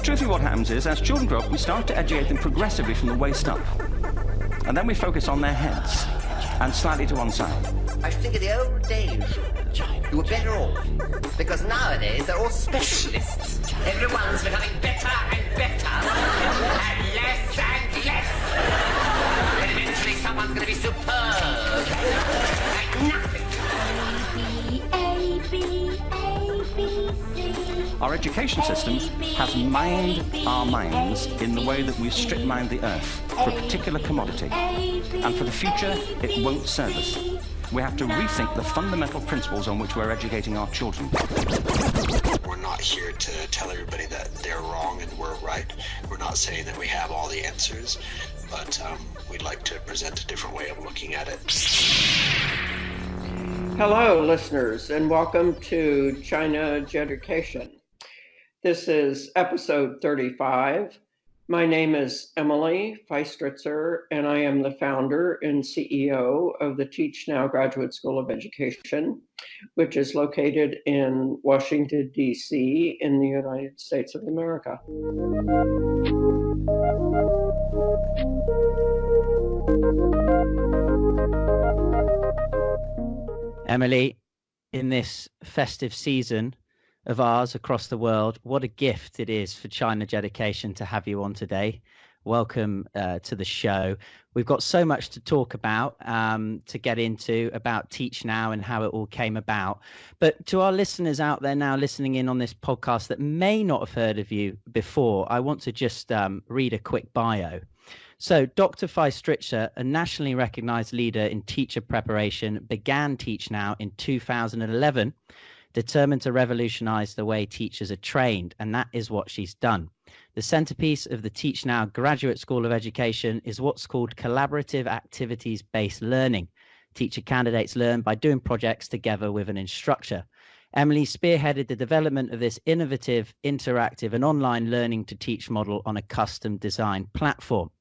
Truthfully, what happens is, as children grow up, we start to educate them progressively from the waist up. And then we focus on their heads and slightly to one side. I think in the old days, you were better off. Because nowadays, they're all specialists. Everyone's becoming better and better. And less and less. And eventually someone's going to be superb. Like nothing. Our education system has mined our minds in the way that we strip mine the earth for a particular commodity. And for the future, it won't serve us. We have to rethink the fundamental principles on which we're educating our children. We're not here to tell everybody that they're wrong and we're right. We're not saying that we have all the answers, but we'd like to present a different way of looking at it. Hello, listeners, and welcome to China Jeducation. This is episode 35. My name is Emily Feistritzer, and I am the founder and CEO of the TeachNow Graduate School of Education, which is located in Washington, D.C. in the United States of America. Emily, in this festive season of ours across the world, what a gift it is for China Jeducation to have you on today. Welcome to the show. We've got so much to talk about, to get into about TeachNow and how it all came about. But to our listeners out there now listening in on this podcast that may not have heard of you before, I want to just read a quick bio. So Dr. Feistritzer, a nationally recognized leader in teacher preparation, began TeachNow in 2011, determined to revolutionize the way teachers are trained, and that is what she's done. The centerpiece of the TeachNow Graduate School of Education is what's called collaborative activities-based learning. Teacher candidates learn by doing projects together with an instructor. Emily spearheaded the development of this innovative, interactive, and online learning to teach model on a custom designed platform.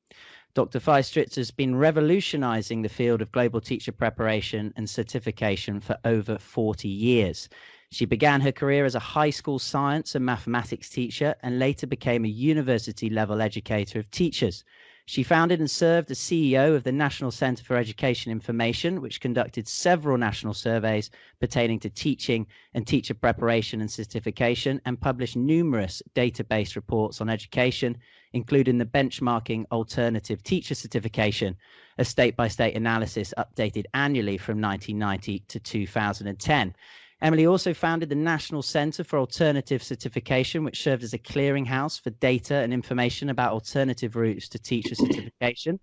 Dr. Feistritzer has been revolutionizing the field of global teacher preparation and certification for over 40 years. She began her career as a high school science and mathematics teacher and later became a university-level educator of teachers. She founded and served as CEO of the National Center for Education Information, which conducted several national surveys pertaining to teaching and teacher preparation and certification, and published numerous database reports on education, including the benchmarking alternative teacher certification, a state-by-state analysis updated annually from 1990 to 2010. Emily also founded the National Center for Alternative Certification, which served as a clearinghouse for data and information about alternative routes to teacher certification.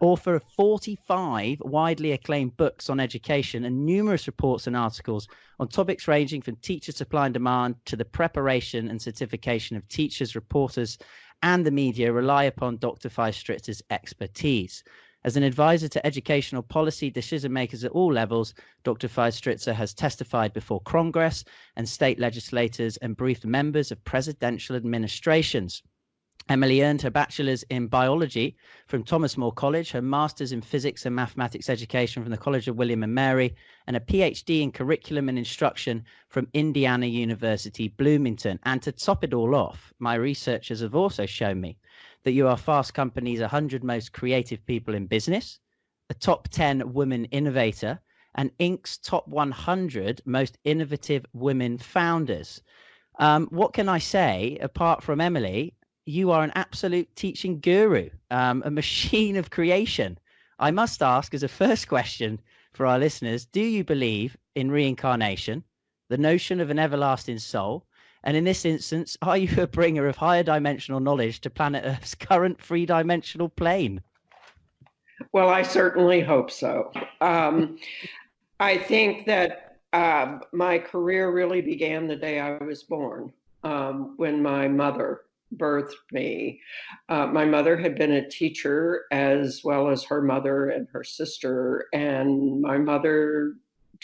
Author of 45 widely acclaimed books on education and numerous reports and articles on topics ranging from teacher supply and demand to the preparation and certification of teachers, reporters, and the media rely upon Dr. Feistritzer's expertise. As an advisor to educational policy decision makers at all levels, Dr. Feistritzer has testified before Congress and state legislators and briefed members of presidential administrations. Emily earned her bachelor's in biology from Thomas More College, her master's in physics and mathematics education from the College of William and Mary, and a PhD in curriculum and instruction from Indiana University, Bloomington. And to top it all off, my researchers have also shown me that you are Fast Company's 100 most creative people in business, a top 10 women innovator, and Inc.'s top 100 most innovative women founders. What can I say apart from Emily? You are an absolute teaching guru, a machine of creation. I must ask as a first question for our listeners, do you believe in reincarnation, the notion of an everlasting soul? And in this instance, are you a bringer of higher dimensional knowledge to planet Earth's current three-dimensional plane? Well, I certainly hope so. I think that my career really began the day I was born, when my mother birthed me. My mother had been a teacher as well as her mother and her sister, and my mother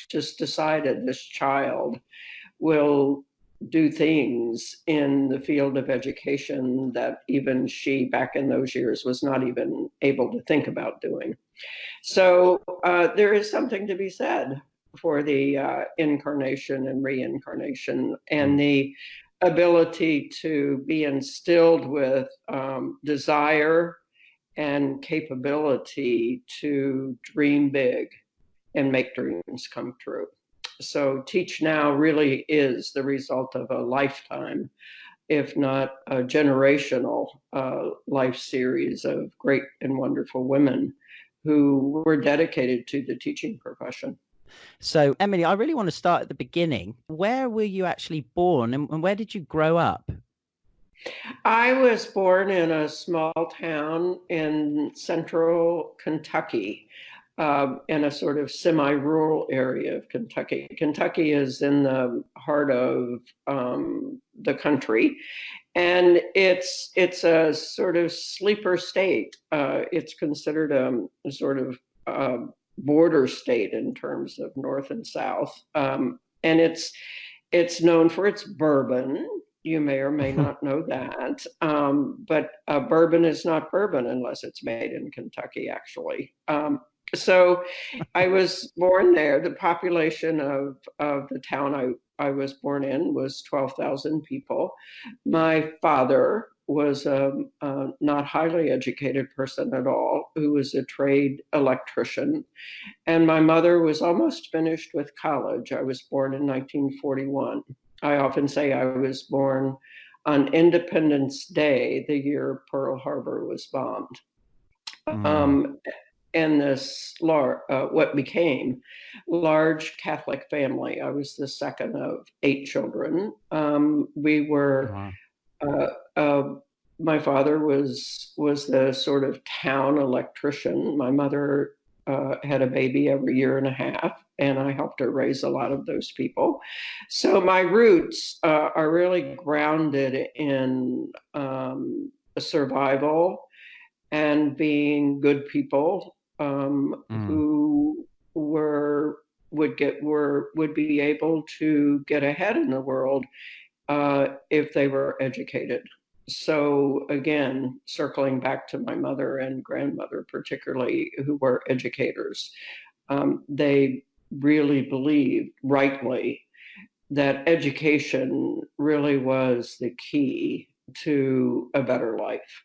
just decided this child will do things in the field of education that even she back in those years was not even able to think about doing. So there is something to be said for the incarnation and reincarnation and the ability to be instilled with desire and capability to dream big and make dreams come true. So Teach Now really is the result of a lifetime, if not a generational life series of great and wonderful women who were dedicated to the teaching profession. So, Emily, I really want to start at the beginning. Where were you actually born, and where did you grow up? I was born in a small town in central Kentucky, in a sort of semi-rural area of Kentucky. Kentucky is in the heart of the country, and it's a sort of sleeper state. It's considered a sort of border state in terms of north and south, and it's known for its bourbon. You may or may not know that, but bourbon is not bourbon unless it's made in Kentucky, actually. So I was born there. The population of the town I was born in was 12,000 people. My father was a not highly educated person at all, who was a trade electrician. And my mother was almost finished with college. I was born in 1941. I often say I was born on Independence Day, the year Pearl Harbor was bombed. And this what became large Catholic family. I was the second of 8 children. We were, my father was the sort of town electrician. My mother had a baby every year and a half, and I helped her raise a lot of those people. So my roots are really grounded in survival and being good people who would be able to get ahead in the world if they were educated. So again, circling back to my mother and grandmother, particularly, who were educators, they really believed, rightly, that education really was the key to a better life.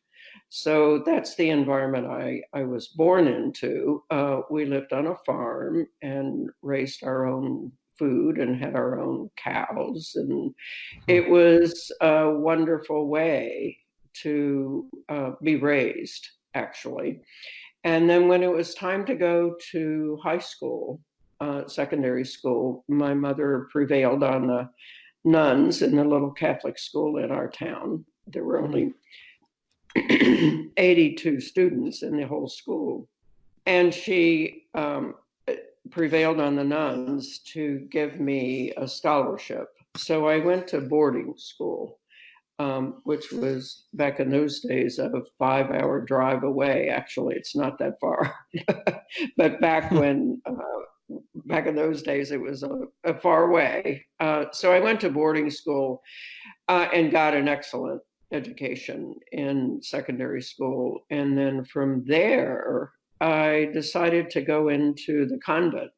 So that's the environment I was born into. We lived on a farm and raised our own food and had our own cows. And it was a wonderful way to be raised, actually. And then when it was time to go to high school, secondary school, my mother prevailed on the nuns in the little Catholic school in our town. There were only 82 students in the whole school. And she prevailed on the nuns to give me a scholarship. So I went to boarding school, which was back in those days a 5-hour drive away. Actually, it's not that far. But back in those days, it was a far way. So I went to boarding school and got an excellent education in secondary school. And then from there, I decided to go into the convent,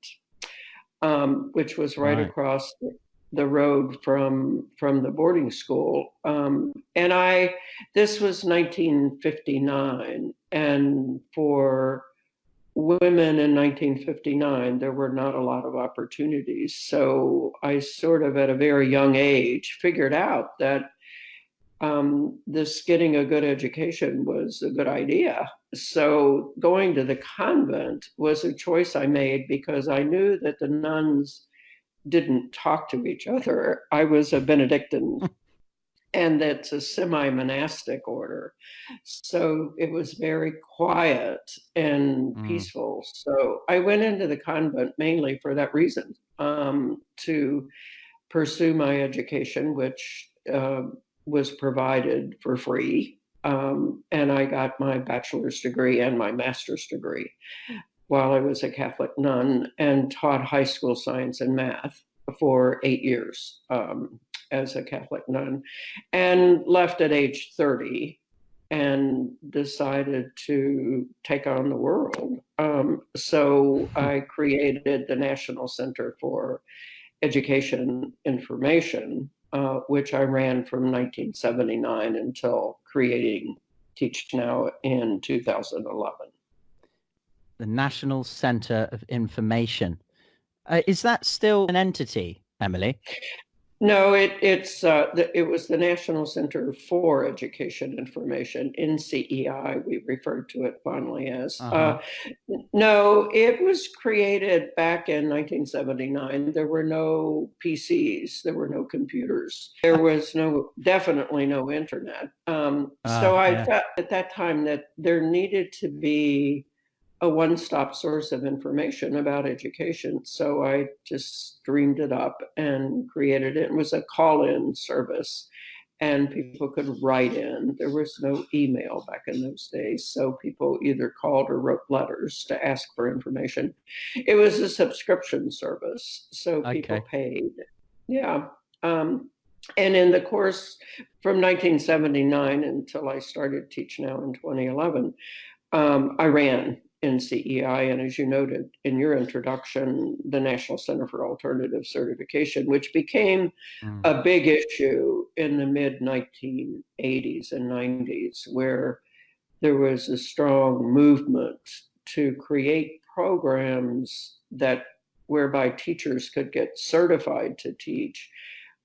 which was right across the road from the boarding school. And this was 1959. And for women in 1959, there were not a lot of opportunities. So I sort of at a very young age figured out that this getting a good education was a good idea. So going to the convent was a choice I made because I knew that the nuns didn't talk to each other. I was a Benedictine, and that's a semi-monastic order. So it was very quiet and peaceful. So I went into the convent mainly for that reason, to pursue my education, which was provided for free. And I got my bachelor's degree and my master's degree while I was a Catholic nun, and taught high school science and math for 8 years as a Catholic nun, and left at age 30 and decided to take on the world. So I created the National Center for Education Information, which I ran from 1979 until creating TeachNow in 2011. The National Center of Information. Is that still an entity, Emily? No, it was the National Center for Education Information, NCEI, we referred to it fondly as. No, it was created back in 1979. There were no PCs, there were no computers, there was definitely no internet. So I felt at that time that there needed to be a one-stop source of information about education. So I just dreamed it up and created it. It was a call-in service, and people could write in. There was no email back in those days, so people either called or wrote letters to ask for information. It was a subscription service, so people paid. Yeah. And in the course from 1979 until I started TeachNow in 2011, I ran NCEI, and as you noted in your introduction, the National Center for Alternative Certification, which became a big issue in the mid-1980s and 90s, where there was a strong movement to create programs whereby teachers could get certified to teach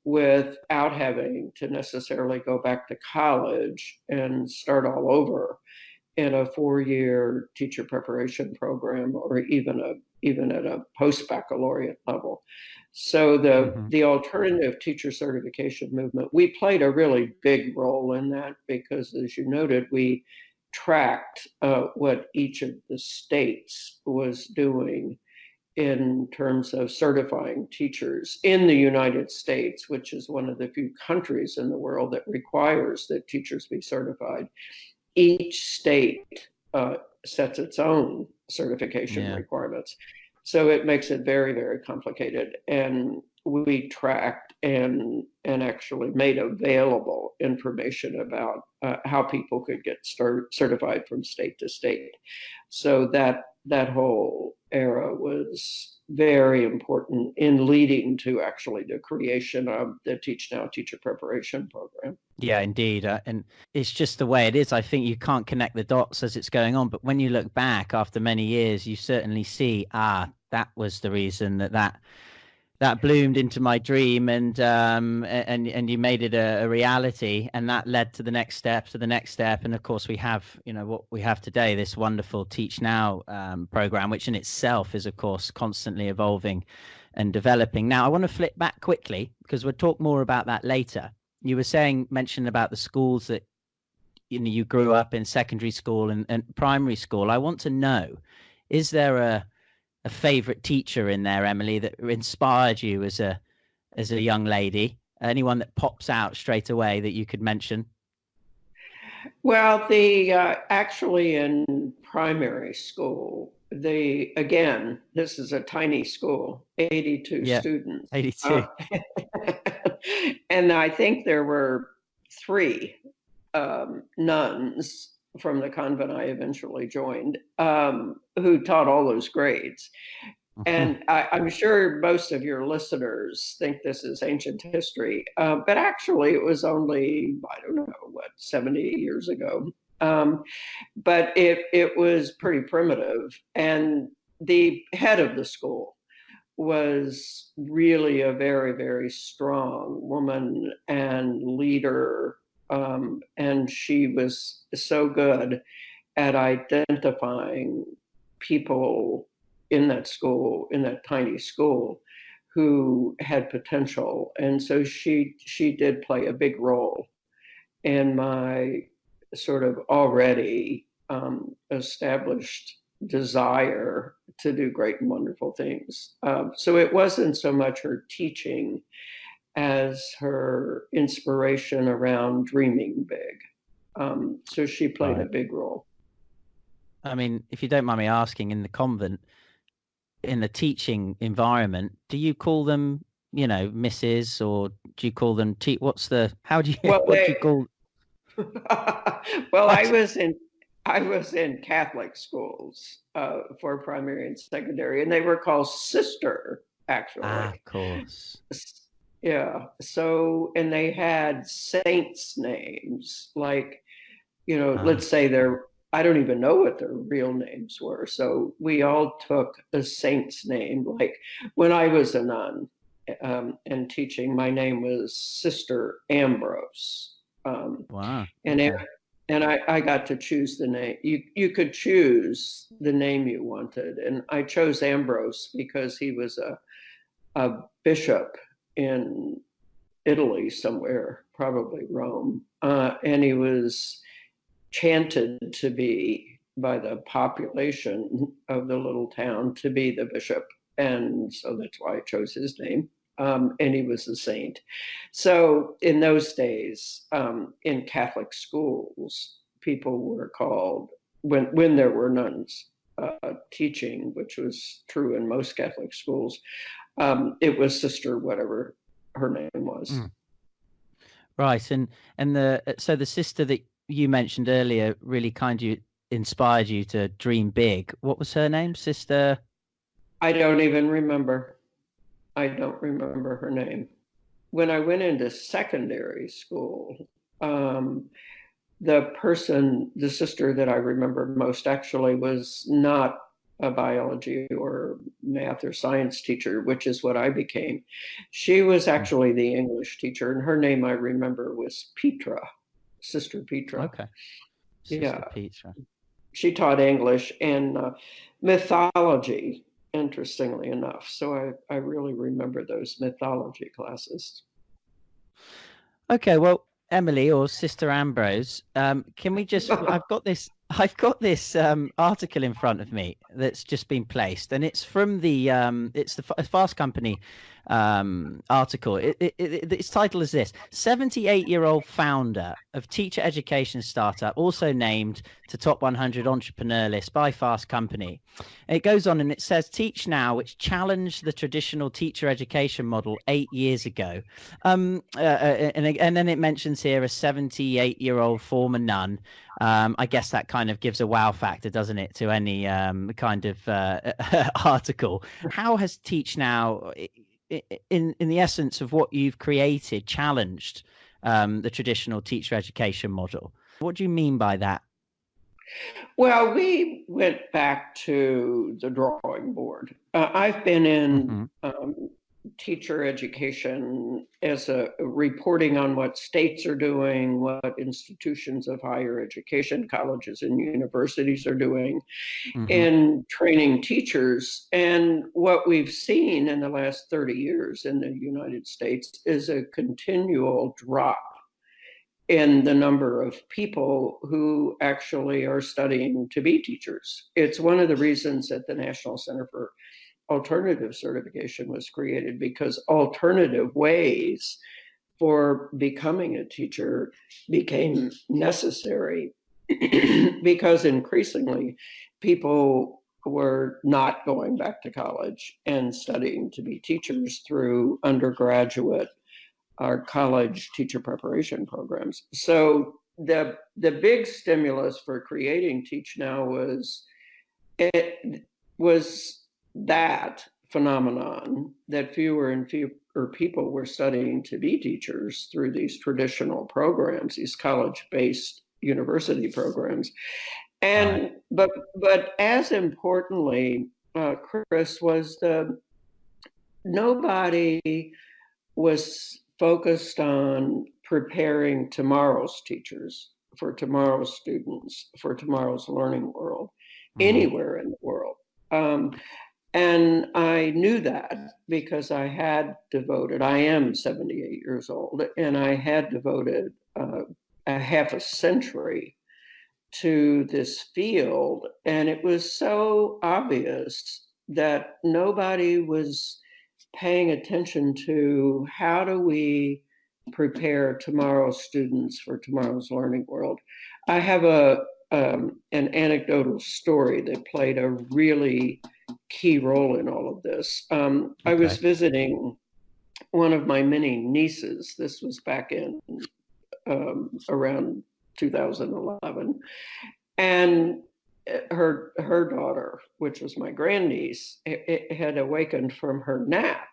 without having to necessarily go back to college and start all over in a 4-year teacher preparation program, or even at a post-baccalaureate level. So the alternative teacher certification movement, we played a really big role in that because, as you noted, we tracked what each of the states was doing in terms of certifying teachers in the United States, which is one of the few countries in the world that requires that teachers be certified. Each state sets its own certification requirements. So it makes it very, very complicated. And we tracked and actually made available information about how people could get certified from state to state. So that whole era was very important in leading to actually the creation of the TeachNow teacher preparation program. Yeah, indeed. And it's just the way it is. I think you can't connect the dots as it's going on. But when you look back after many years, you certainly see, that was the reason that bloomed into my dream, and you made it a reality, and that led to the next step, and of course we have what we have today, this wonderful TeachNow program, which in itself is of course constantly evolving and developing. Now I want to flip back quickly because we'll talk more about that later. You were mentioning about the schools that you grew up in, secondary school and primary school. I want to know, is there a favorite teacher in there, Emily, that inspired you as a young lady? Anyone that pops out straight away that you could mention? Well, actually in primary school, this is a tiny school, 82 students. 82. And I think there were 3 nuns from the convent I eventually joined, who taught all those grades. And I'm sure most of your listeners think this is ancient history, but actually it was only, 70 years ago. But it was pretty primitive. And the head of the school was really a very, very strong woman and leader. And she was so good at identifying people in that school, in that tiny school, who had potential. And so she did play a big role in my sort of already established desire to do great and wonderful things. So it wasn't so much her teaching as her inspiration around dreaming big. So she played a big role. I mean, if you don't mind me asking, in the convent, in the teaching environment, do you call them, Mrs., or do you call them how do you, what do you call? Well, I was in Catholic schools for primary and secondary, and they were called sister, actually. Of course. Yeah. So, and they had saints' names, like, you know, let's say I don't even know what their real names were. So we all took a saint's name. Like when I was a nun and teaching, my name was Sister Ambrose. Wow. And Okay. and I got to choose the name. You could choose the name you wanted, and I chose Ambrose because he was a bishop in Italy somewhere, probably Rome, and he was chanted to be by the population of the little town to be the bishop, and so that's why I chose his name. And he was a saint. So in those days, in Catholic schools, people were called when there were nuns teaching, which was true in most Catholic schools. It was Sister whatever her name was. Mm. Right. And the sister that you mentioned earlier really kind of inspired you to dream big. What was her name? Sister? I don't even remember. I don't remember her name. When I went into secondary school, the sister that I remember most actually was not a biology or math or science teacher, which is what I became. She was Mm. actually the English teacher, and her name I remember was Petra, Sister Petra. Okay. Sister Yeah, Petra. she taught English and mythology, interestingly enough. So I really remember those mythology classes. Okay, well, Emily or Sister Ambrose, can we just? I've got this article in front of me that's just been placed, and it's from it's the Fast Company article. Its title is this: 78-year-old founder of teacher education startup, also named to top 100 entrepreneur list by Fast Company. It goes on and it says, TeachNow, which challenged the traditional teacher education model 8 years ago. And then it mentions here a 78-year-old former nun. I guess that kind of gives a wow factor, doesn't it, to any kind of article. How has TeachNow, in the essence of what you've created, challenged the traditional teacher education model? What do you mean by that? Well, we went back to the drawing board. I've been in teacher education as a reporting on what states are doing, what institutions of higher education, colleges and universities are doing, and training teachers. And what we've seen in the last 30 years in the United States is a continual drop in the number of people who actually are studying to be teachers. It's one of the reasons that the National Center for Alternative Certification was created, because alternative ways for becoming a teacher became necessary because increasingly people were not going back to college and studying to be teachers through undergraduate our college teacher preparation programs. So the big stimulus for creating TeachNow was that phenomenon that fewer and fewer people were studying to be teachers through these traditional programs, these college-based university programs. And but as importantly, Chris, was nobody was focused on preparing tomorrow's teachers for tomorrow's students, for tomorrow's learning world, anywhere in the world. And I knew that because I am 78 years old, and I had devoted a half a century to this field. And it was so obvious that nobody was paying attention to how do we prepare tomorrow's students for tomorrow's learning world. I have an anecdotal story that played a really key role in all of this. I was visiting one of my many nieces. This was back in around 2011, and her daughter, which was my grandniece, had awakened from her nap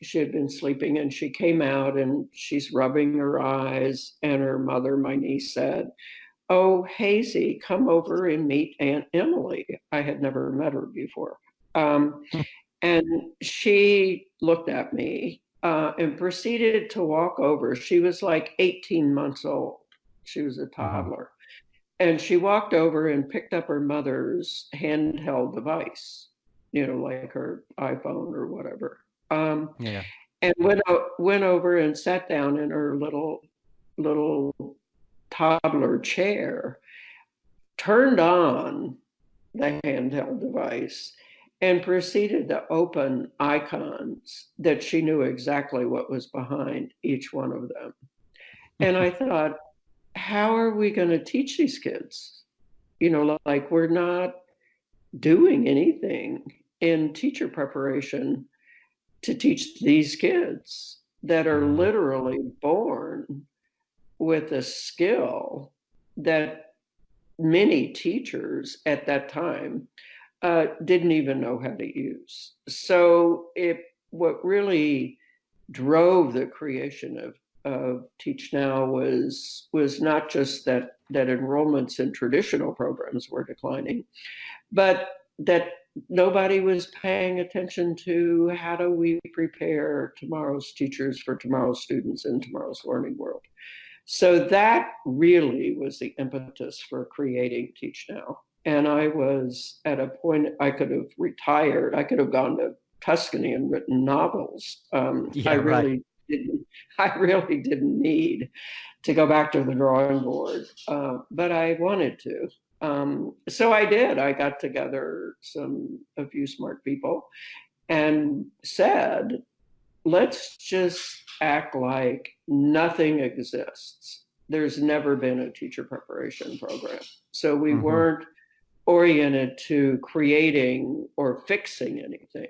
she had been sleeping, and she came out and she's rubbing her eyes, and her mother, my niece, said, "Oh, Hazy, come over and meet Aunt Emily." I had never met her before. And she looked at me and proceeded to walk over. She was like 18 months old. She was a toddler. And she walked over and picked up her mother's handheld device, like her iPhone or whatever. Yeah. And went over and sat down in her little toddler chair, turned on the handheld device, and proceeded to open icons that she knew exactly what was behind each one of them. And I thought, how are we going to teach these kids? Like, we're not doing anything in teacher preparation to teach these kids that are literally born with a skill that many teachers at that time didn't even know how to use. So what really drove the creation of TeachNow was not just that enrollments in traditional programs were declining, but that nobody was paying attention to how do we prepare tomorrow's teachers for tomorrow's students in tomorrow's learning world. So that really was the impetus for creating TeachNow. And I was at a point I could have retired. I could have gone to Tuscany and written novels. I really didn't need to go back to the drawing board, but I wanted to. So I did. I got together a few smart people and said, let's just act like nothing exists. There's never been a teacher preparation program. So we weren't oriented to creating or fixing anything,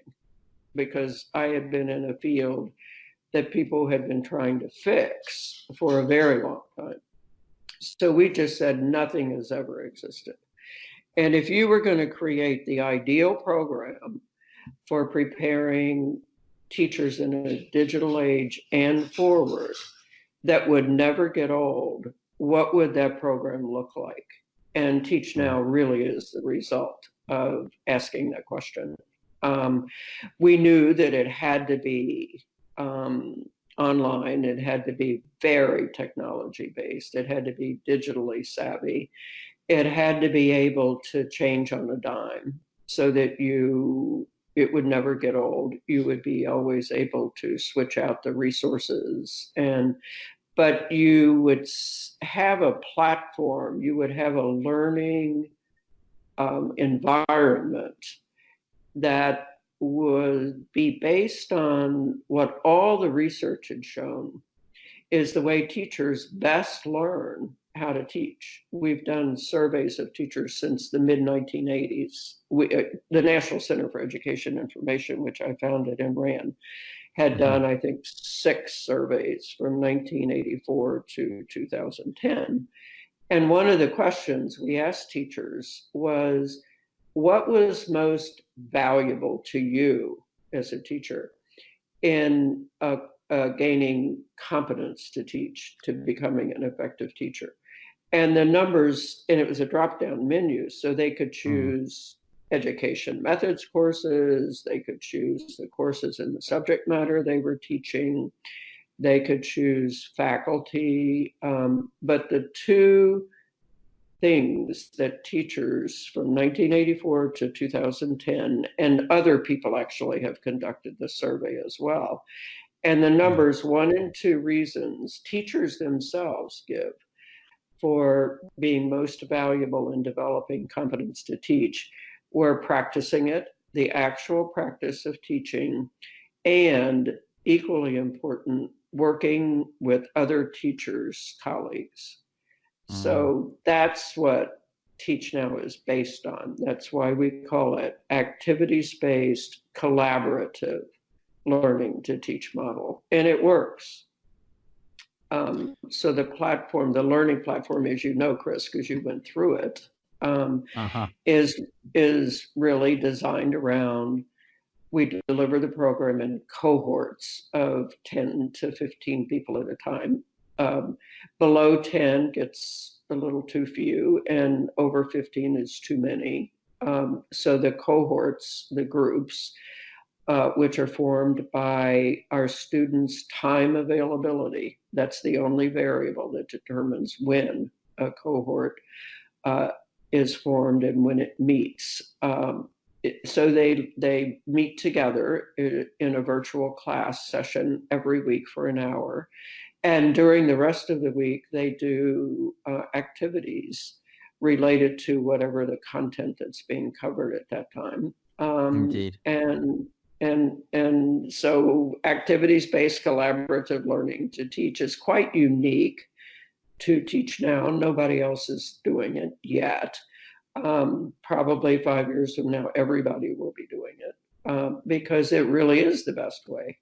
because I had been in a field that people had been trying to fix for a very long time. So we just said nothing has ever existed. And if you were going to create the ideal program for preparing teachers in a digital age and forward that would never get old, what would that program look like? And TeachNow really is the result of asking that question. We knew that it had to be online. It had to be very technology based. It had to be digitally savvy. It had to be able to change on a dime so that it would never get old. You would be always able to switch out the resources, but you would have a platform. You would have a learning environment that would be based on what all the research had shown is the way teachers best learn how to teach. We've done surveys of teachers since the mid-1980s. The National Center for Education Information, which I founded and ran, had done, I think, 6 surveys from 1984 to 2010. And one of the questions we asked teachers was, what was most valuable to you as a teacher in gaining competence to teach, to becoming an effective teacher? And the numbers, and it was a drop-down menu, so they could choose education methods courses, they could choose the courses in the subject matter they were teaching, they could choose faculty, but the two things that teachers from 1984 to 2010, and other people actually have conducted the survey as well, and the numbers 1 and 2 reasons teachers themselves give for being most valuable in developing competence to teach were practicing it, the actual practice of teaching, and equally important, working with other teachers, colleagues. So that's what TeachNow is based on. That's why we call it activities-based collaborative learning to teach model, and it works. So the platform, the learning platform, as you know, Chris, because you went through it, is really designed around we deliver the program in cohorts of 10 to 15 people at a time. Below 10 gets a little too few, and over 15 is too many. So the cohorts, the groups, which are formed by our students' time availability. That's the only variable that determines when a cohort is formed and when it meets. So they meet together in a virtual class session every week for an hour. And during the rest of the week, they do activities related to whatever the content that's being covered at that time. Indeed. And so activities-based collaborative learning to teach is quite unique to TeachNow. Nobody else is doing it yet. Probably 5 years from now, everybody will be doing it because it really is the best way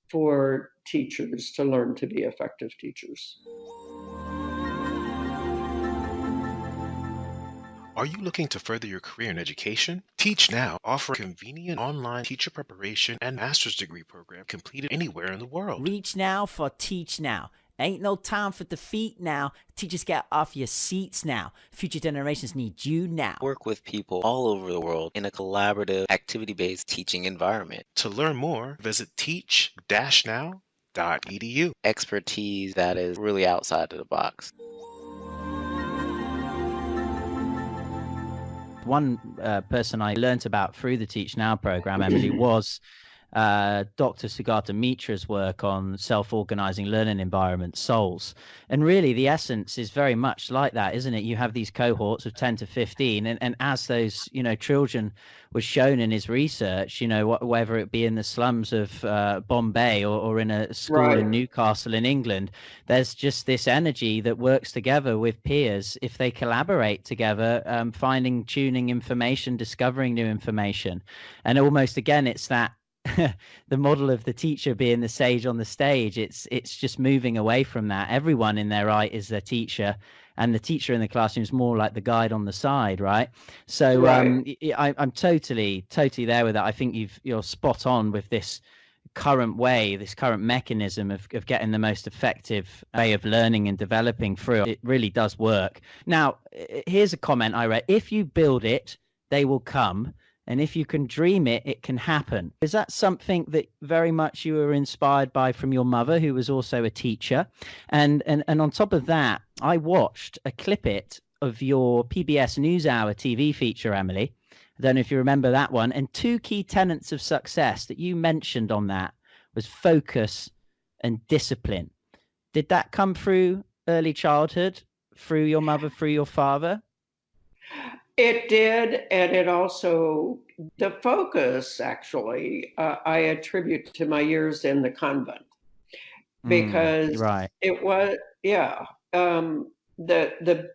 for teachers to learn to be effective teachers. Are you looking to further your career in education? TeachNow offers a convenient online teacher preparation and master's degree program completed anywhere in the world. Reach now for Teach Now. Ain't no time for defeat now. Teachers get off your seats now. Future generations need you now. Work with people all over the world in a collaborative, activity-based teaching environment. To learn more, visit teach-now.edu. Expertise that is really outside of the box. One person I learnt about through the Teach Now program, Emily, was Dr. Sugata Mitra's work on self-organizing learning environments, SOLs. And really the essence is very much like that, isn't it? You have these cohorts of 10 to 15, and as those, children was shown in his research, whether it be in the slums of Bombay or in a school in Newcastle in England, there's just this energy that works together with peers if they collaborate together, finding, tuning information, discovering new information. And almost again, it's that the model of the teacher being the sage on the stage. It's just moving away from that. Everyone in their right is their teacher, and the teacher in the classroom is more like the guide on the side, right? So I'm totally there with that. I think you're spot on with this current way, this current mechanism of getting the most effective way of learning and developing through. It really does work. Now, here's a comment I read: if you build it, they will come. And if you can dream it, it can happen. Is that something that very much you were inspired by from your mother, who was also a teacher? And on top of that, I watched a clip of your PBS NewsHour TV feature, Emily. I don't know if you remember that one. And two key tenets of success that you mentioned on that was focus and discipline. Did that come through early childhood, through your mother, through your father? It did, and it also, the focus actually, I attribute to my years in the convent, because it was, the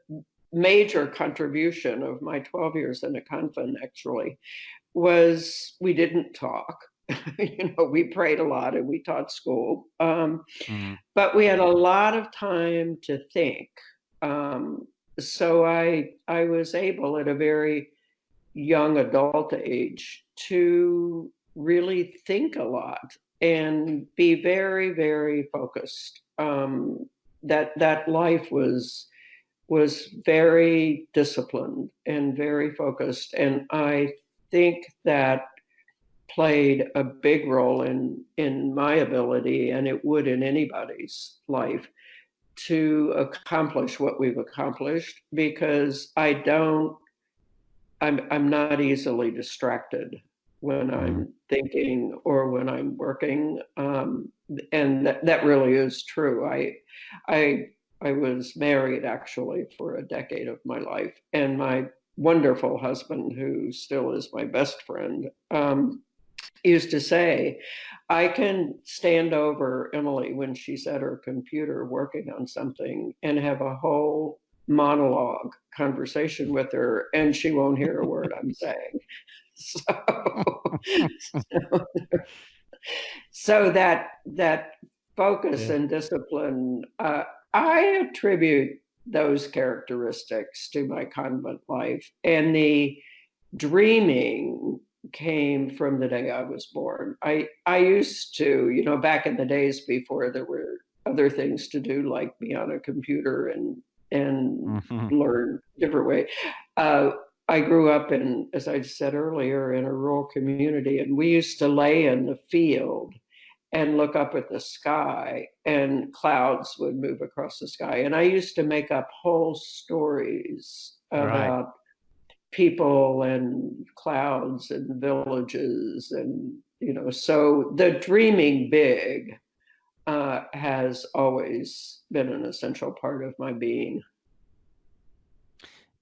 major contribution of my 12 years in a convent actually was we didn't talk. We prayed a lot and we taught school, but we had a lot of time to think. So I was able at a very young adult age to really think a lot and be very, very focused. That life was very disciplined and very focused. And I think that played a big role in my ability, and it would in anybody's life, to accomplish what we've accomplished, because I'm not easily distracted when I'm thinking or when I'm working. And that really is true. I was married actually for a decade of my life, and my wonderful husband, who still is my best friend, used to say, I can stand over Emily when she's at her computer working on something and have a whole monologue conversation with her, and she won't hear a word I'm saying. So that focus and discipline, I attribute those characteristics to my convent life, and the dreaming came from the day I was born. I used to, back in the days before there were other things to do, like be on a computer and learn different way. I grew up in, as I said earlier, in a rural community, and we used to lay in the field and look up at the sky, and clouds would move across the sky. And I used to make up whole stories about people and clouds and villages. And, so the dreaming big has always been an essential part of my being.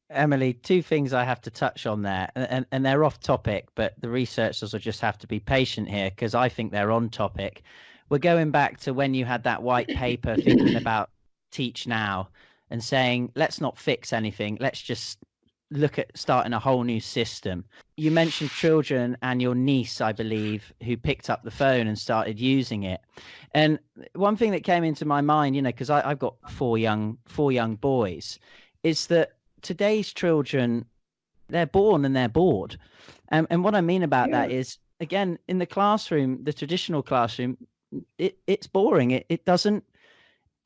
Emily, two things I have to touch on there, and they're off topic, but the researchers will just have to be patient here because I think they're on topic. We're going back to when you had that white paper thinking about Teach Now and saying, let's not fix anything. Let's just look at starting a whole new system. You mentioned children and your niece, I believe, who picked up the phone and started using it. And one thing that came into my mind, because I've got four young boys, is that today's children, they're born and they're bored. And what I mean about that is, again, in the classroom, the traditional classroom, it's boring. It doesn't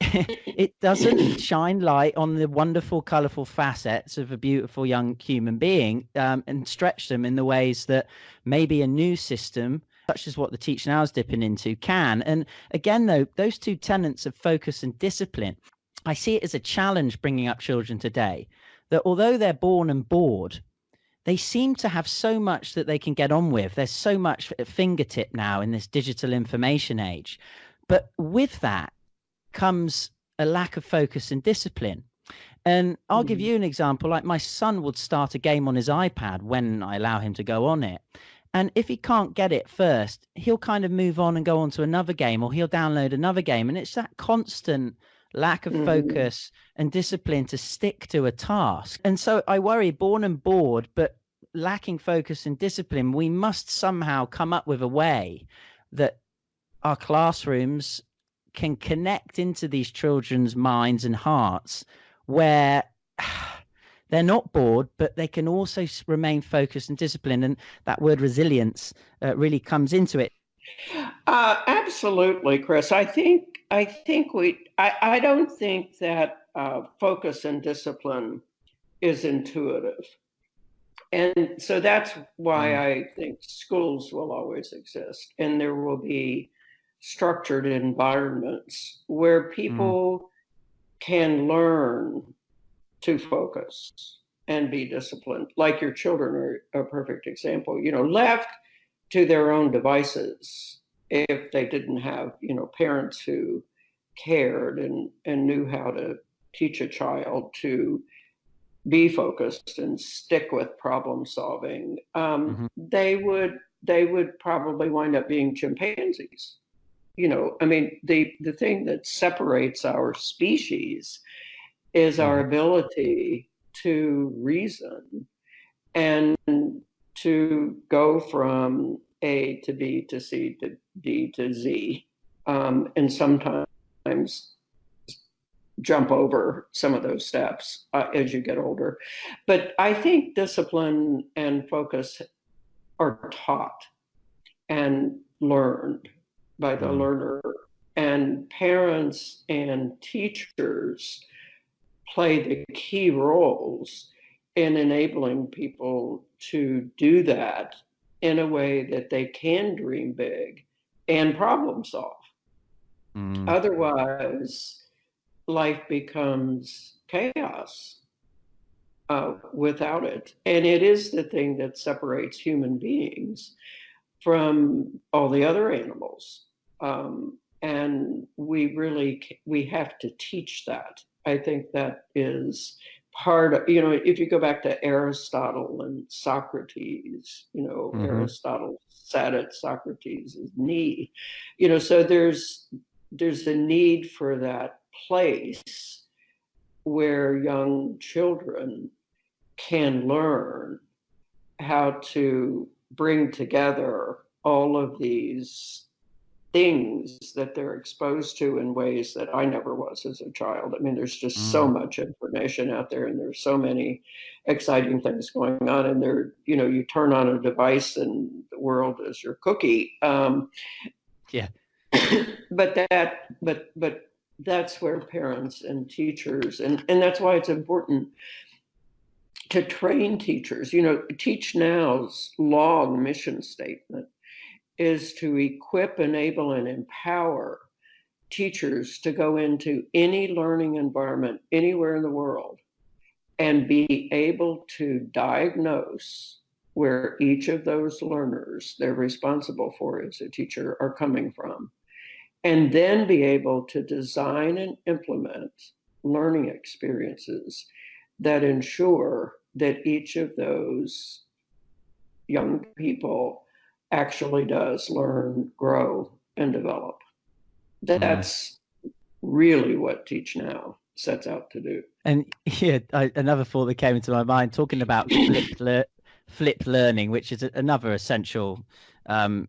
it doesn't shine light on the wonderful, colorful facets of a beautiful young human being and stretch them in the ways that maybe a new system, such as what the Teach Now is dipping into, can. And again, though, those two tenets of focus and discipline, I see it as a challenge bringing up children today, that although they're born and bored, they seem to have so much that they can get on with. There's so much at fingertip now in this digital information age. But with that comes a lack of focus and discipline. And I'll give you an example. Like, my son would start a game on his iPad when I allow him to go on it. And if he can't get it first, he'll kind of move on and go on to another game, or he'll download another game. And it's that constant lack of focus and discipline to stick to a task. And so I worry, born and bored, but lacking focus and discipline, we must somehow come up with a way that our classrooms can connect into these children's minds and hearts where they're not bored, but they can also remain focused and disciplined. And that word resilience really comes into it. Absolutely, Chris. I don't think that focus and discipline is intuitive. And so that's why I think schools will always exist, and there will be structured environments where people can learn to focus and be disciplined. Like your children are a perfect example. Left to their own devices, if they didn't have, parents who cared and knew how to teach a child to be focused and stick with problem solving, they would probably wind up being chimpanzees. The thing that separates our species is our ability to reason and to go from A to B to C to D to Z, and sometimes jump over some of those steps as you get older. But I think discipline and focus are taught and learned by the learner, and parents and teachers play the key roles in enabling people to do that in a way that they can dream big and problem solve. Otherwise, life becomes chaos without it. And it is the thing that separates human beings from all the other animals. And we have to teach that. I think that is part of, if you go back to Aristotle and Socrates, Aristotle sat at Socrates' knee, so there's the need for that place where young children can learn how to bring together all of these things that they're exposed to in ways that I never was as a child. I mean, there's just so much information out there, and there's so many exciting things going on. And you turn on a device and the world is your cookie. Yeah. But that's where parents and teachers, and that's why it's important to train teachers. TeachNow's long mission statement is to equip, enable, and empower teachers to go into any learning environment anywhere in the world and be able to diagnose where each of those learners they're responsible for as a teacher are coming from, and then be able to design and implement learning experiences that ensure that each of those young people actually does learn, grow, and develop. That's really what TeachNow sets out to do. And another thought that came into my mind, talking about flipped learning, which is another essential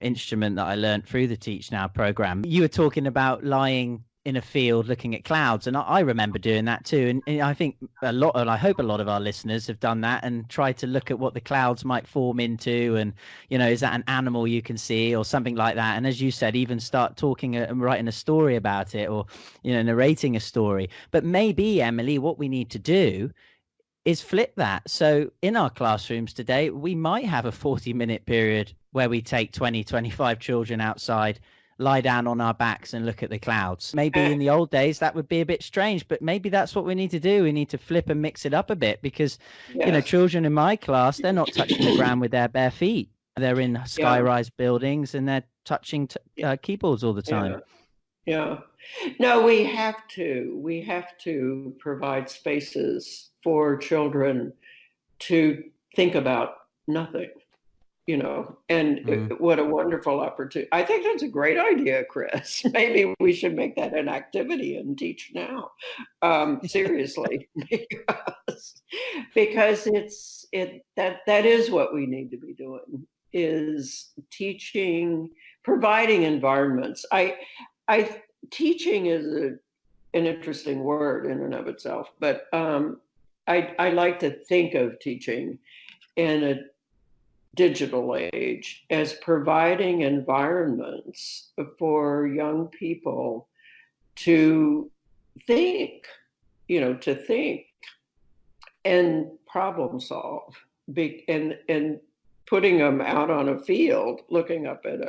instrument that I learned through the TeachNow program. You were talking about lying in a field looking at clouds, and I remember doing that too. And I think I hope a lot of our listeners have done that and tried to look at what the clouds might form into, and is that an animal you can see or something like that. And as you said, even start talking and writing a story about it, or narrating a story. But maybe, Emily, what we need to do is flip that. So in our classrooms today, we might have a 40-minute period where we take 25 children outside, lie down on our backs and look at the clouds. Maybe in the old days that would be a bit strange, but maybe that's what we need to do. We need to flip and mix it up a bit, because children in my class, they're not touching the ground with their bare feet. They're in sky-rise buildings and they're touching keyboards all the time. No, we have to provide spaces for children to think about nothing. What a wonderful opportunity. I think that's a great idea, Chris. Maybe we should make that an activity and TeachNow. Seriously, because that is what we need to be doing, is teaching, providing environments. Teaching is an interesting word in and of itself, but I like to think of teaching in a digital age as providing environments for young people to think, and problem solve, and putting them out on a field, looking up at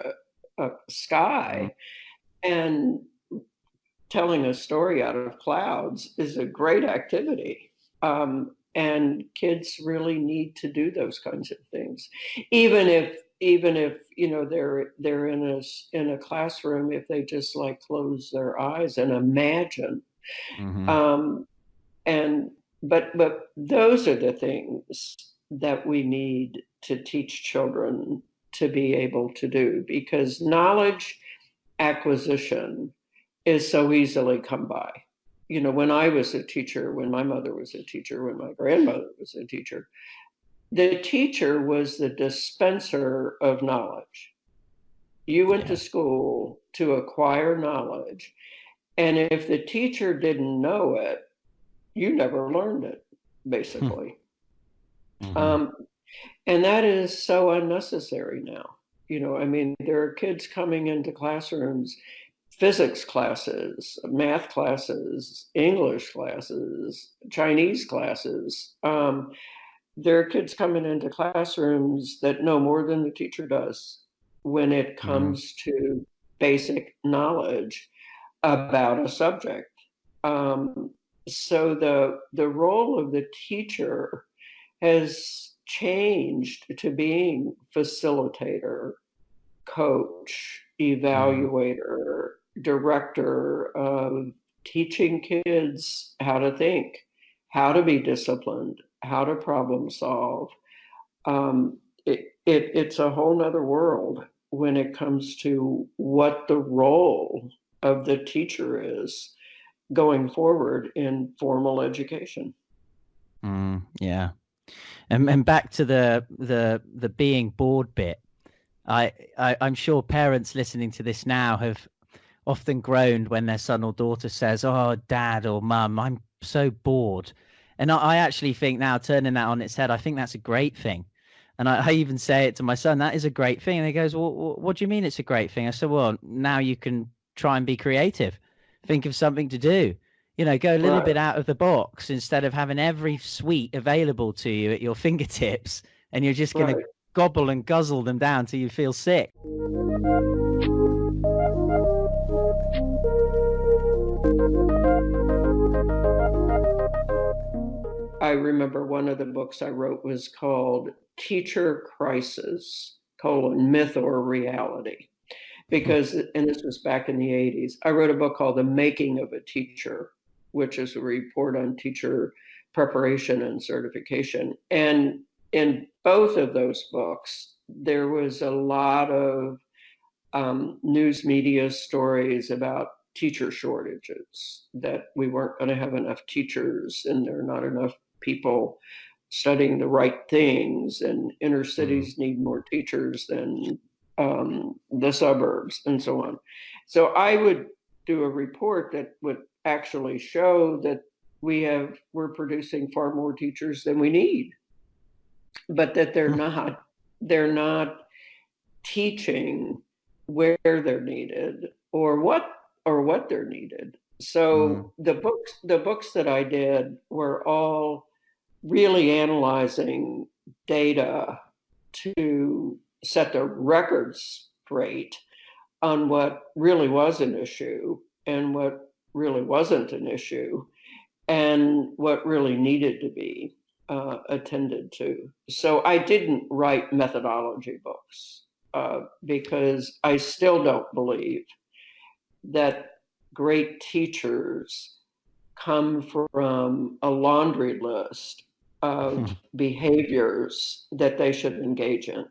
a sky and telling a story out of clouds is a great activity. And kids really need to do those kinds of things, even if they're in a classroom, if they just close their eyes and imagine. But those are the things that we need to teach children to be able to do, because knowledge acquisition is so easily come by. When I was a teacher, when my mother was a teacher, when my grandmother was a teacher, the teacher was the dispenser of knowledge. You went to school to acquire knowledge, and if the teacher didn't know it, you never learned it, basically. And that is so unnecessary now. There are kids coming into classrooms, physics classes, math classes, English classes, Chinese classes. There are kids coming into classrooms that know more than the teacher does when it comes to basic knowledge about a subject. So the role of the teacher has changed to being facilitator, coach, evaluator, director of teaching kids how to think, how to be disciplined, how to problem solve. It's a whole nother world when it comes to what the role of the teacher is going forward in formal education. And back to the being bored bit. I'm sure parents listening to this now have often groaned when their son or daughter says, "Oh, dad or mum, I'm so bored." And I actually think now, turning that on its head, I think that's a great thing. And I even say it to my son, that is a great thing. And he goes, well, what do you mean it's a great thing? I said, well, now you can try and be creative. Think of something to do. Go a little bit out of the box instead of having every sweet available to you at your fingertips. And you're just going to gobble and guzzle them down till you feel sick. I remember one of the books I wrote was called Teacher Crisis, Myth or Reality. Because, and this was back in the 80s, I wrote a book called The Making of a Teacher, which is a report on teacher preparation and certification. And in both of those books, there was a lot of news media stories about teacher shortages, that we weren't going to have enough teachers and there are not enough people studying the right things, and inner cities need more teachers than the suburbs, and so on. So I would do a report that would actually show that we're producing far more teachers than we need, but that they're not teaching where they're needed or what they're needed. So the books that I did were all really analyzing data to set the records straight on what really was an issue and what really wasn't an issue and what really needed to be attended to. So I didn't write methodology books because I still don't believe that great teachers come from a laundry list of behaviors that they should engage in.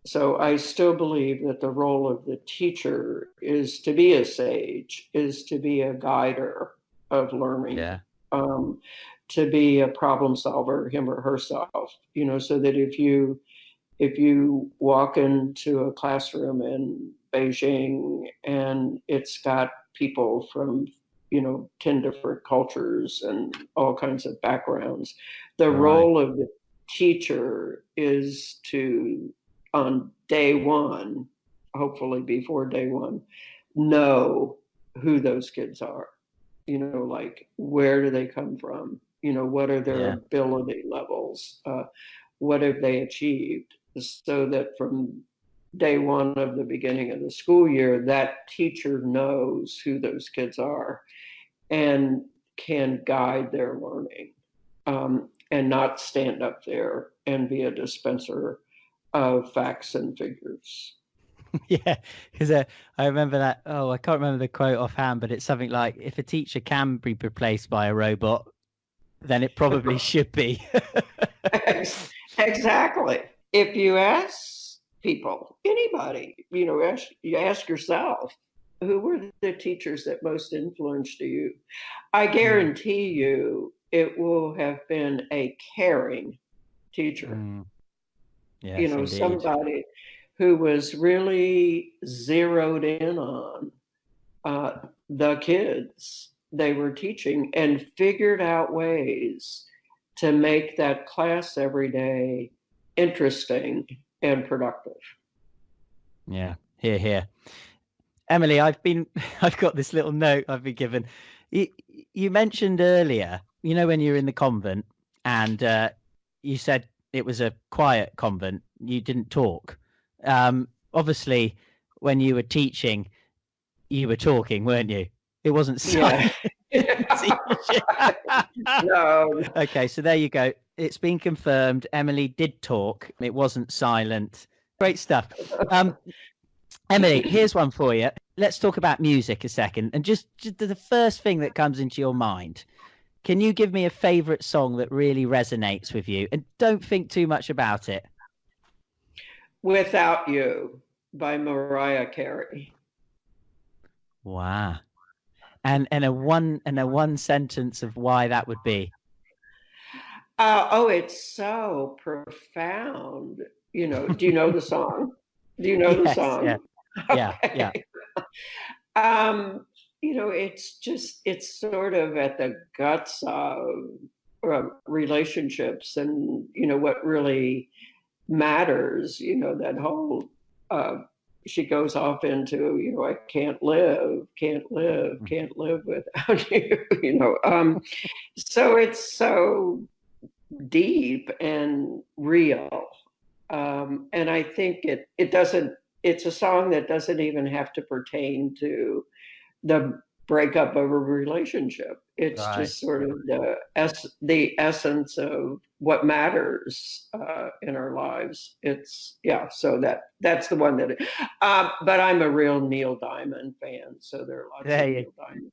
So I still believe that the role of the teacher is to be a sage, is to be a guider of learning, to be a problem solver, him or herself, so that if you walk into a classroom in Beijing and it's got people from 10 different cultures and all kinds of backgrounds, the role of the teacher is to, on day one, hopefully before day one, know who those kids are, like where do they come from, what are their ability levels, what have they achieved, so that from day one of the beginning of the school year, that teacher knows who those kids are and can guide their learning, and not stand up there and be a dispenser of facts and figures. Yeah, because I remember that. Oh, I can't remember the quote offhand, but it's something like, if a teacher can be replaced by a robot, then it probably should be. Exactly. If you ask people, anybody, you ask yourself, who were the teachers that most influenced you? I guarantee you it will have been a caring teacher. Yes, indeed. Somebody who was really zeroed in on the kids they were teaching and figured out ways to make that class every day interesting and productive. Yeah, here. Emily, I've got this little note I've been given. You mentioned earlier, when you were in the convent, and you said it was a quiet convent. You didn't talk. Obviously, when you were teaching, you were talking, weren't you? It wasn't silent. No. Okay, so there you go. It's been confirmed. Emily did talk. It wasn't silent. Great stuff. Emily, here's one for you. Let's talk about music a second. And just the first thing that comes into your mind. Can you give me a favorite song that really resonates with you? And don't think too much about it. Without You by Mariah Carey. Wow. And a one sentence of why that would be. It's so profound. Do you know the song? Do you know the Yes, song? yeah, yeah, yeah. It's sort of at the guts of relationships and, what really matters, that whole, she goes off into, I can't live without you. So it's so deep and real. And I think it's a song that doesn't even have to pertain to the breakup of a relationship. It's Right. just sort of the essence of what matters in our lives. So that's the one that. But I'm a real Neil Diamond fan, so there are lots There of you Neil Diamond.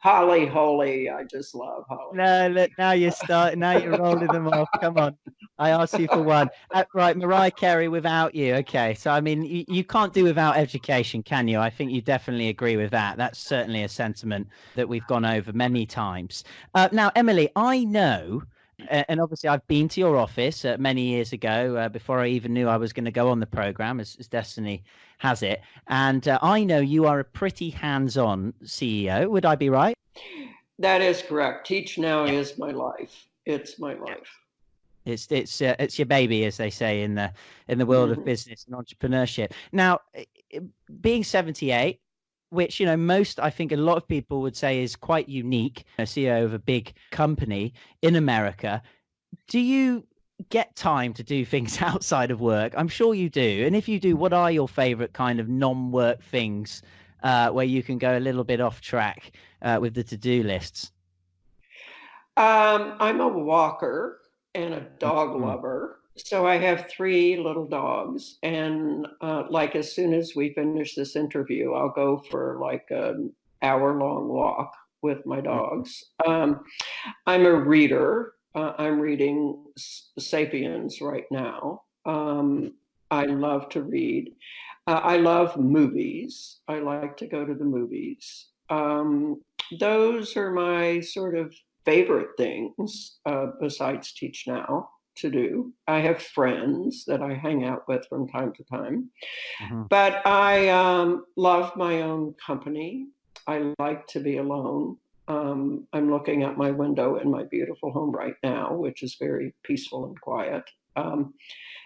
Holly Holy, I just love Holly. No, look, now you're starting. Now you're rolling them off. Come on. I asked you for one. Right, Mariah Carey, Without You. Okay, so I mean, you can't do without education, can you? I think you definitely agree with that. That's certainly a sentiment that we've gone over many times. Now, Emily, I know, and obviously I've been to your office many years ago, before I even knew I was going to go on the program, as destiny has it. And I know you are a pretty hands-on CEO. Would I be right? That is correct. Teach Now is my life. It's my life. It's your baby, as they say in the world of business and entrepreneurship. Now, being 78, which I think a lot of people would say is quite unique, a CEO of a big company in America. Do you get time to do things outside of work? I'm sure you do. And if you do, what are your favorite kind of non-work things where you can go a little bit off track with the to-do lists? I'm a walker and a dog lover. So I have 3 little dogs. And like as soon as we finish this interview, I'll go for like an hour-long walk with my dogs. I'm a reader. I'm reading Sapiens right now. I love to read. I love movies. I like to go to the movies. Those are my sort of favorite things besides Teach Now to do. I have friends that I hang out with from time to time, but I love my own company. I like to be alone. I'm looking out my window in my beautiful home right now, which is very peaceful and quiet.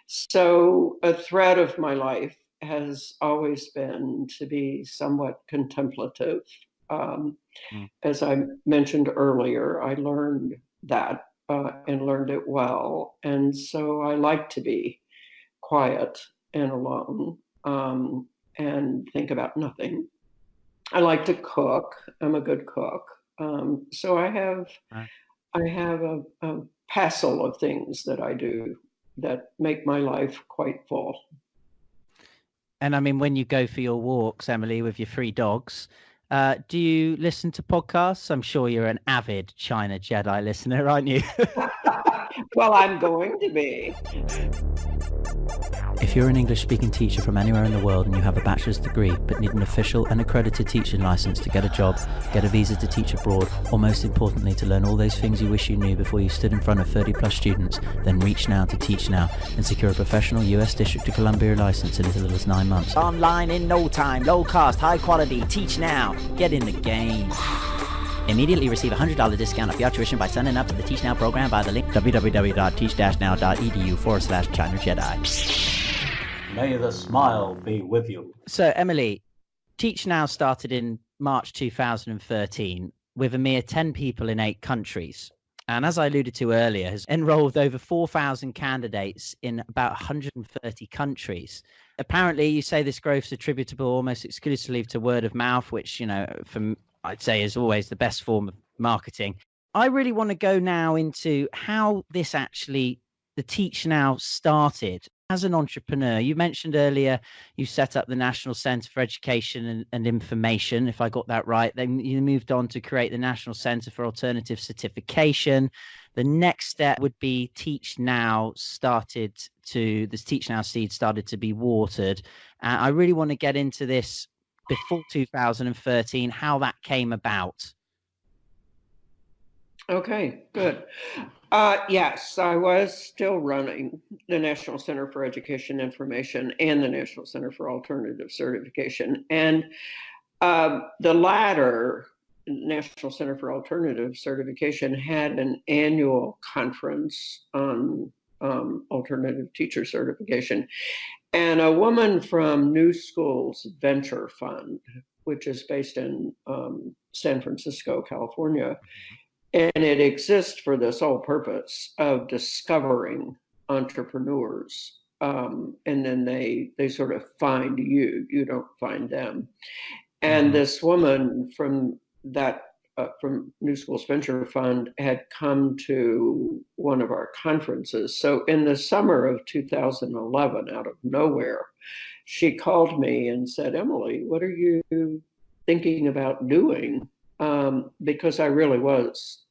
So a thread of my life has always been to be somewhat contemplative. As I mentioned earlier, I learned that and learned it well. And so I like to be quiet and alone and think about nothing. I like to cook. I'm a good cook. So I have a passel of things that I do that make my life quite full. And I mean, when you go for your walks, Emily, with your 3 dogs, do you listen to podcasts? I'm sure you're an avid China Jedi listener, aren't you? Well, I'm going to be. If you're an English-speaking teacher from anywhere in the world and you have a bachelor's degree but need an official and accredited teaching license to get a job, get a visa to teach abroad, or most importantly to learn all those things you wish you knew before you stood in front of 30+ students, then reach now to Teach Now and secure a professional US District of Columbia license in as little as 9 months. Online in no time, low cost, high quality. Teach Now. Get in the game. Immediately receive a $100 discount off your tuition by signing up to the Teach Now program via the link www.teach-now.edu/China Jedi. May the smile be with you. So, Emily, Teach Now started in March 2013 with a mere 10 people in 8 countries. And as I alluded to earlier, has enrolled over 4,000 candidates in about 130 countries. Apparently, you say this growth is attributable almost exclusively to word of mouth, which, I'd say is always the best form of marketing. I really want to go now into how this actually, the Teach Now started. As an entrepreneur, you mentioned earlier you set up the National Centre for Education and Information, if I got that right. Then you moved on to create the National Centre for Alternative Certification. The next step would be the Teach Now seed started to be watered. I really want to get into this before 2013, how that came about. Okay, good. Yes, I was still running the National Center for Education Information and the National Center for Alternative Certification. And the latter, National Center for Alternative Certification, had an annual conference on alternative teacher certification. And a woman from New Schools Venture Fund, which is based in San Francisco, California, and it exists for the sole purpose of discovering entrepreneurs. And then they sort of find you, you don't find them. And this woman from from New Schools Venture Fund had come to one of our conferences. So in the summer of 2011, out of nowhere, she called me and said, "Emily, what are you thinking about doing?" Because I really was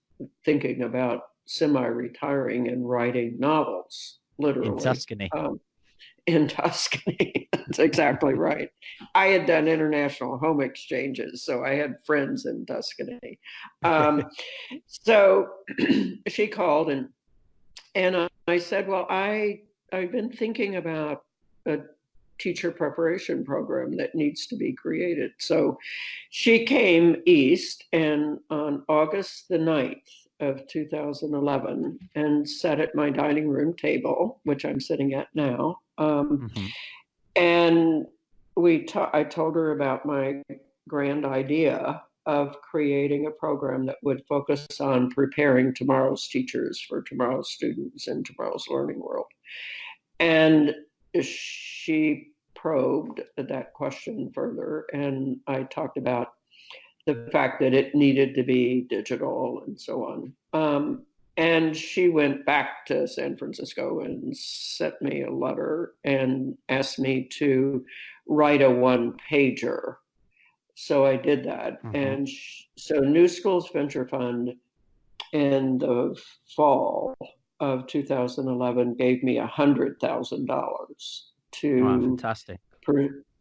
thinking about semi-retiring and writing novels, literally. In Tuscany. In Tuscany. That's exactly right. I had done international home exchanges, so I had friends in Tuscany. So she called and I said, well, I've been thinking about a teacher preparation program that needs to be created. So she came east, and on August the 9th of 2011, and sat at my dining room table, which I'm sitting at now. And I told her about my grand idea of creating a program that would focus on preparing tomorrow's teachers for tomorrow's students in tomorrow's learning world. And she probed that question further, and I talked about the fact that it needed to be digital and so on. And she went back to San Francisco and sent me a letter and asked me to write a one-pager. So I did that. And so New Schools Venture Fund in the fall of 2011 gave me $100,000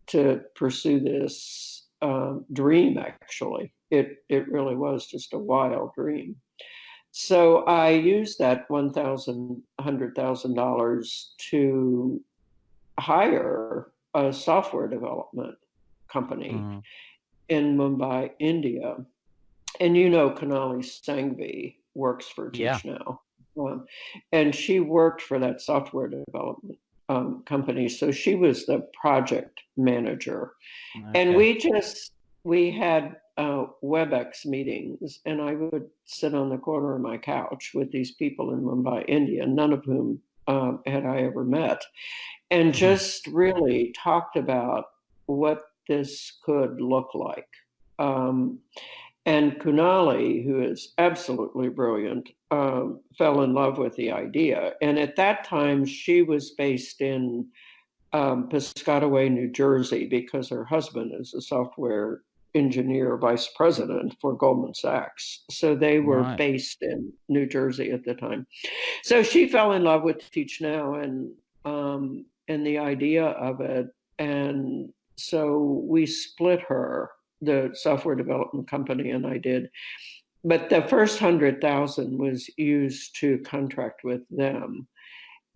to pursue this dream. Actually, it really was just a wild dream. So I used that $100,000 to hire a software development company in Mumbai, India. And Kanali Sanghvi works for TeachNow. And she worked for that software development company. So she was the project manager. Okay. And we had WebEx meetings, and I would sit on the corner of my couch with these people in Mumbai, India, none of whom had I ever met, and just really talked about what this could look like. And Kunali, who is absolutely brilliant, fell in love with the idea. And at that time, she was based in Piscataway, New Jersey, because her husband is a software engineer vice president for Goldman Sachs. So they were based in New Jersey at the time. So she fell in love with TeachNow and the idea of it. And so we split the software development company, and I did. But the first $100,000 was used to contract with them.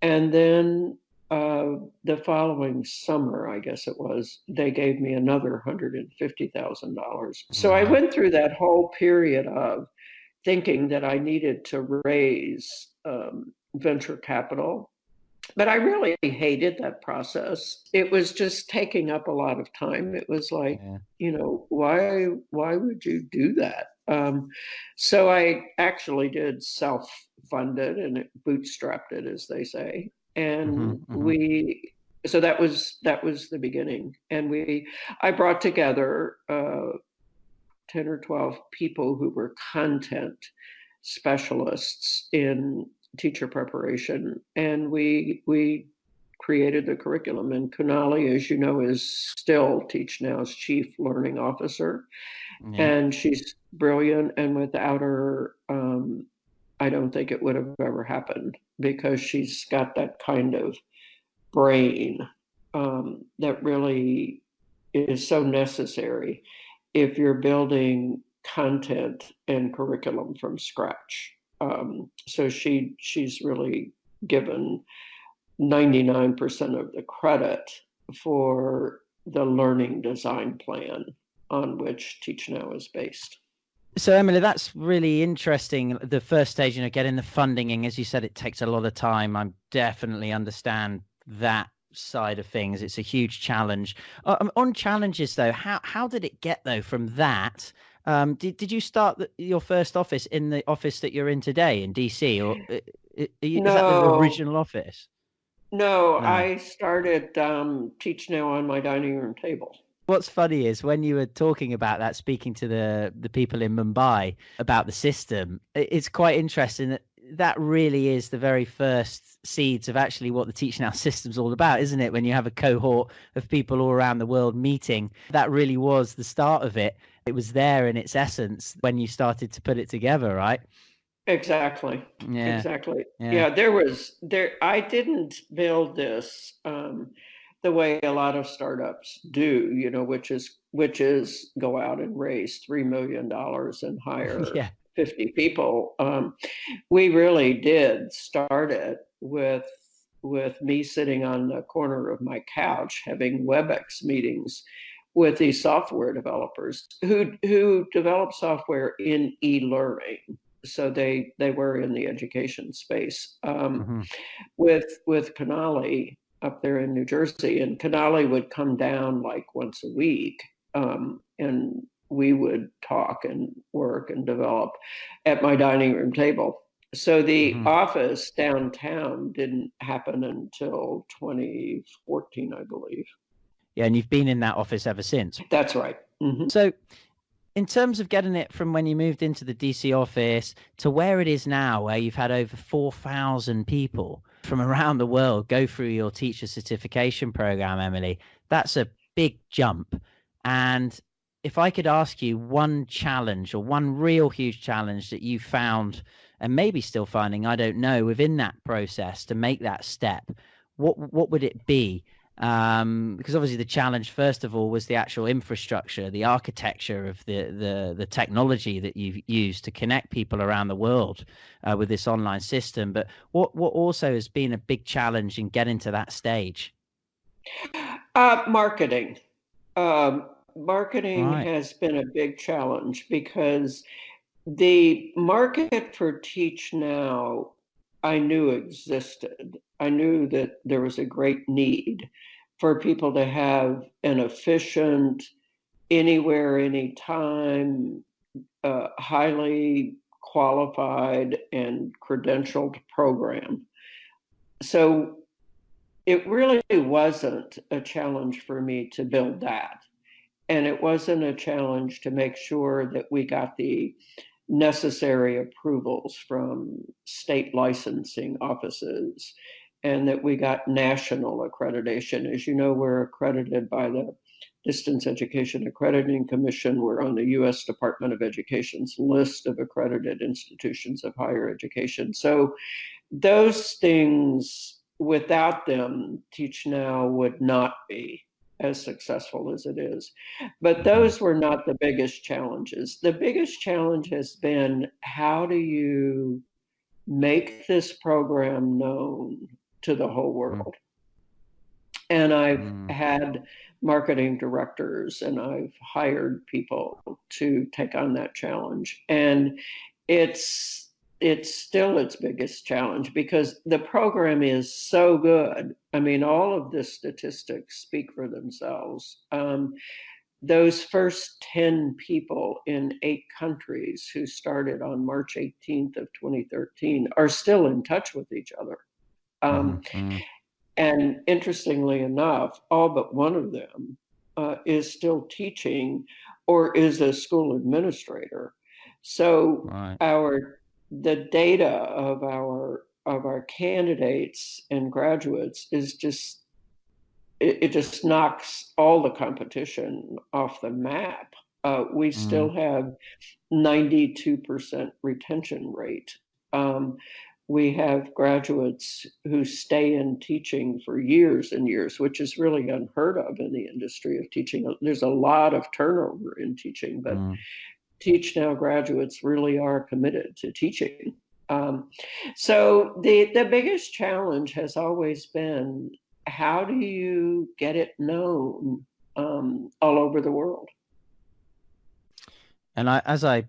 And then the following summer, I guess it was, they gave me another $150,000. So I went through that whole period of thinking that I needed to raise venture capital. But I really hated that process. It was just taking up a lot of time. It was like, why would you do that? So I actually did self-funded and bootstrapped it, as they say. And so that was the beginning. And I brought together 10 or 12 people who were content specialists in teacher preparation, and we created the curriculum. And Kunali, as you know, is still TeachNow's chief learning officer, and she's brilliant. And without her, I don't think it would have ever happened, because she's got that kind of brain that really is so necessary if you're building content and curriculum from scratch. So she's really given 99% of the credit for the learning design plan on which TeachNow is based. So Emily, that's really interesting. The first stage, getting the funding, and as you said, it takes a lot of time. I definitely understand that side of things. It's a huge challenge. On challenges though, how did it get though from that? Did you start your first office in the office that you're in today in DC, or is that the original office? No, I started TeachNow on my dining room table. What's funny is when you were talking about that, speaking to the people in Mumbai about the system, it's quite interesting that that really is the very first seeds of actually what the TeachNow system's all about, isn't it? When you have a cohort of people all around the world meeting, that really was the start of it. It was there in its essence when you started to put it together, right? Exactly. Yeah. Exactly. Yeah, I didn't build this the way a lot of startups do, which is go out and raise $3 million and hire 50 people. We really did start it with me sitting on the corner of my couch having WebEx meetings with these software developers who develop software in e-learning. So they were in the education space. With Canali up there in New Jersey, and Canali would come down like once a week, and we would talk and work and develop at my dining room table. So the office downtown didn't happen until 2014, I believe. Yeah, and you've been in that office ever since. That's right. So in terms of getting it from when you moved into the DC office to where it is now, where you've had over 4,000 people from around the world go through your teacher certification program, Emily, that's a big jump. And if I could ask you one challenge or one real huge challenge that you found and maybe still finding, I don't know, within that process to make that step, what would it be? Because obviously the challenge, first of all, was the actual infrastructure, the architecture of the technology that you've used to connect people around the world with this online system. But what also has been a big challenge in getting to that stage? Marketing. Marketing has been a big challenge because the market for TeachNow I knew existed. I knew that there was a great need for people to have an efficient, anywhere, anytime, highly qualified and credentialed program. So it really wasn't a challenge for me to build that. And it wasn't a challenge to make sure that we got the necessary approvals from state licensing offices and that we got national accreditation. As you know, we're accredited by the Distance Education Accrediting Commission. We're on the U.S. Department of Education's list of accredited institutions of higher education. So those things, without them, TeachNow would not be as successful as it is. But those were not the biggest challenges. The biggest challenge has been, how do you make this program known to the whole world? And I've had marketing directors and I've hired people to take on that challenge. And it's still its biggest challenge because the program is so good. I mean, all of the statistics speak for themselves. Those first 10 people in 8 countries who started on March 18th of 2013 are still in touch with each other. And interestingly enough, all but one of them is still teaching or is a school administrator. So the data of our candidates and graduates is just, it just knocks all the competition off the map. We still have 92% retention rate. We have graduates who stay in teaching for years and years, which is really unheard of in the industry of teaching. There's a lot of turnover in teaching, but TeachNow graduates really are committed to teaching. So the biggest challenge has always been, how do you get it known all over the world? And as I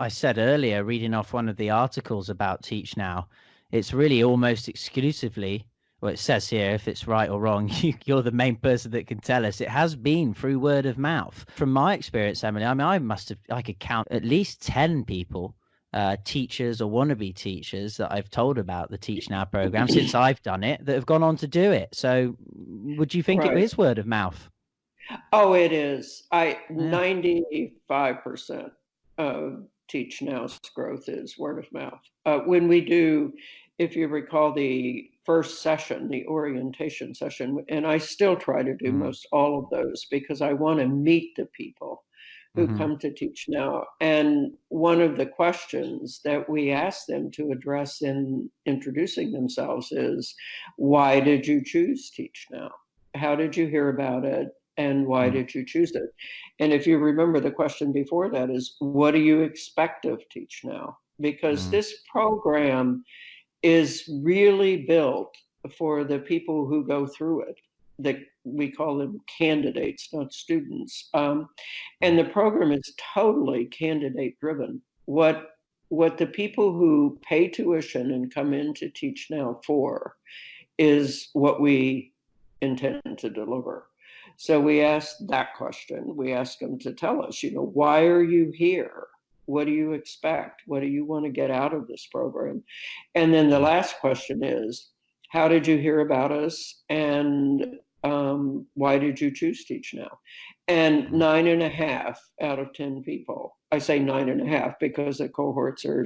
said earlier, reading off one of the articles about TeachNow, it's really almost exclusively, well, it says here, if it's right or wrong, you're the main person that can tell us. It has been through word of mouth. From my experience, Emily, I mean, I could count at least 10 people, teachers or wannabe teachers, that I've told about the TeachNow program since I've done it, that have gone on to do it. So would you think it is word of mouth? Oh, it is. 95% of TeachNow's growth is word of mouth. When we do, if you recall, the first session, the orientation session, and I still try to do most all of those because I want to meet the people who come to TeachNow. And one of the questions that we ask them to address in introducing themselves is, why did you choose TeachNow? How did you hear about it? And why did you choose it? And if you remember, the question before that is, what do you expect of TeachNow? Because this program is really built for the people who go through it. That we call them candidates, not students. And the program is totally candidate driven. What the people who pay tuition and come in to TeachNow for is what we intend to deliver. So we asked that question. We asked them to tell us, why are you here? What do you expect? What do you want to get out of this program? And then the last question is, how did you hear about us? And why did you choose TeachNow? And 9.5 out of 10 people, I say 9.5 because the cohorts are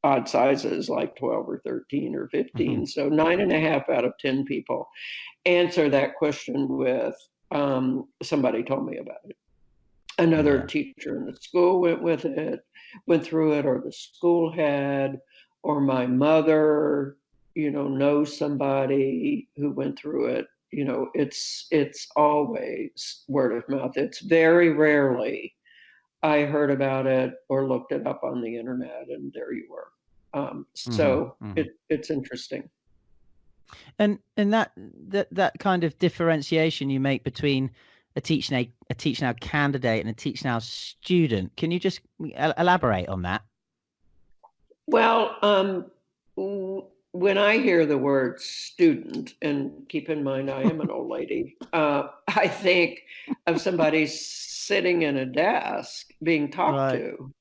odd sizes, like 12 or 13 or 15. So 9.5 out of 10 people answer that question with, somebody told me about it. Another teacher in the school went through it, or the school had, or my mother, knows somebody who went through it. It's always word of mouth. It's very rarely I heard about it or looked it up on the internet and there you were. It's interesting. And that kind of differentiation you make between a TeachNow candidate and a TeachNow student, can you just elaborate on that? Well, when I hear the word student, and keep in mind I am an old lady, I think of somebody sitting in a desk being talked to.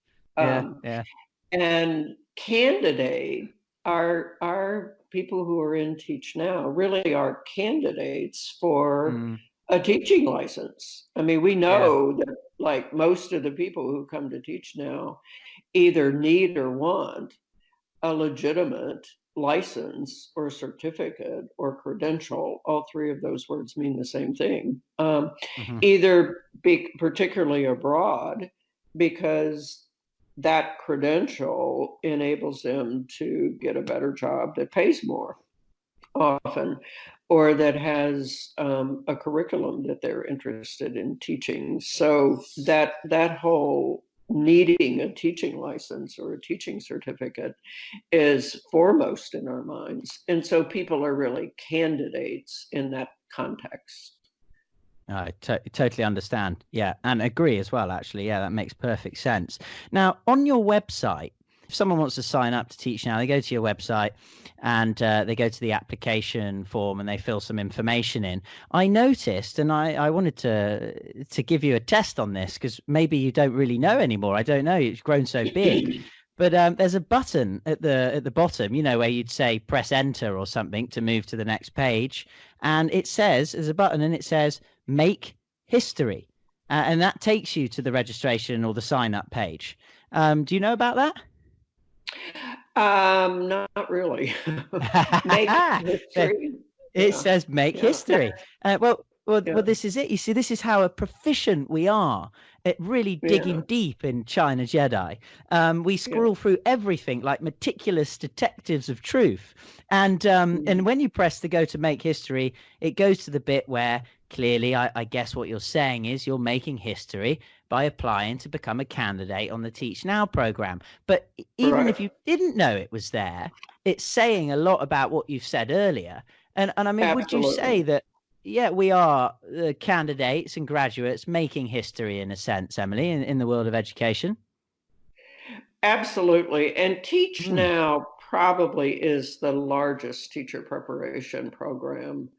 And candidate are people who are in TeachNow really are candidates for a teaching license. I mean, we know that like most of the people who come to TeachNow either need or want a legitimate license or certificate or credential. All three of those words mean the same thing. Either particularly abroad, because that credential enables them to get a better job that pays more often, or that has a curriculum that they're interested in teaching. So that whole needing a teaching license or a teaching certificate is foremost in our minds. And so people are really candidates in that context. I totally understand. Yeah, and agree as well, actually. Yeah, that makes perfect sense. Now, on your website, if someone wants to sign up to TeachNow, they go to your website and they go to the application form and they fill some information in. I noticed, and I wanted to give you a test on this because maybe you don't really know anymore. I don't know. It's grown so big. But there's a button at the bottom, where you'd say press enter or something to move to the next page. And it says, there's a button and it says make history. And that takes you to the registration or the sign up page. Do you know about that? Not really. Make history. It says make history. Well, this is it. You see, this is how proficient we are at really digging deep in China Jedi. We scroll through everything like meticulous detectives of truth. And when you press the go to make history, it goes to the bit where clearly, I guess what you're saying is you're making history by applying to become a candidate on the Teach Now program. But even if you didn't know it was there, it's saying a lot about what you've said earlier. And I mean, would you say that, yeah, we are the candidates and graduates making history in a sense, Emily, in the world of education? Absolutely. And Teach Now probably is the largest teacher preparation program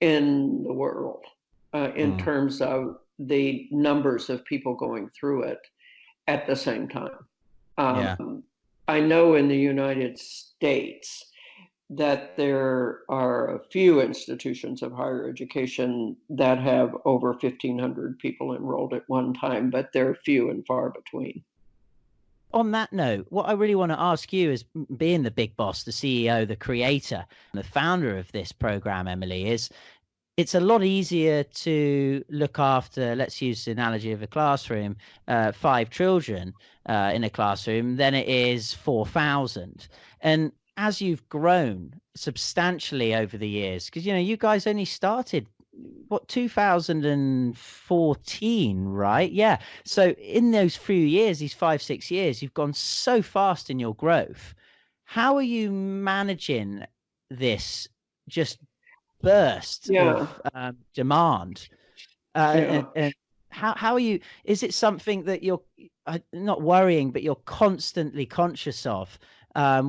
in the world in terms of the numbers of people going through it at the same time. I know in the United States that there are a few institutions of higher education that have over 1,500 people enrolled at one time, but they're few and far between. On that note, what I really want to ask you is, being the big boss, the CEO, the creator, the founder of this program, Emily, is it's a lot easier to look after, let's use the analogy of a classroom, 5 children in a classroom than it is 4,000. And as you've grown substantially over the years, because, you know, you guys only started, 2014, right? Yeah. So in those few years, these 5-6 years, you've gone so fast in your growth. How are you managing this just burst of demand? And how are you, is it something that you're not worrying, but you're constantly conscious of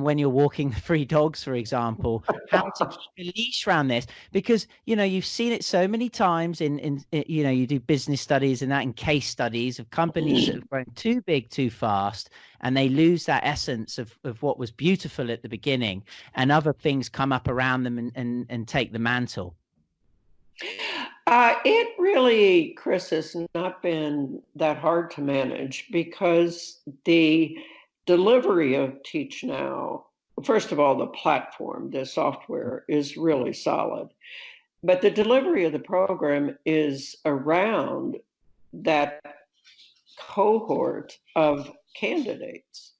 when you're walking the 3 dogs, for example, how to keep a leash around this? Because, you know, you've seen it so many times in you know, you do business studies and that, and case studies of companies that have grown too big too fast, and they lose that essence of what was beautiful at the beginning, and other things come up around them and take the mantle. It really, Chris, has not been that hard to manage, because the delivery of Teach Now, first of all, the platform, the software is really solid, but the delivery of the program is around that cohort of candidates.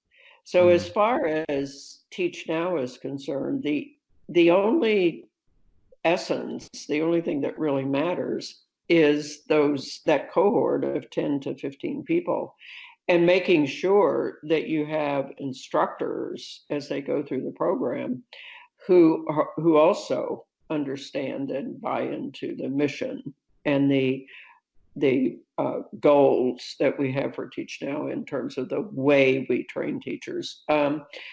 So as far as Teach Now is concerned, the only essence, the only thing that really matters is that cohort of 10 to 15 people, and making sure that you have instructors as they go through the program who also understand and buy into the mission and the goals that we have for Teach Now in terms of the way we train teachers.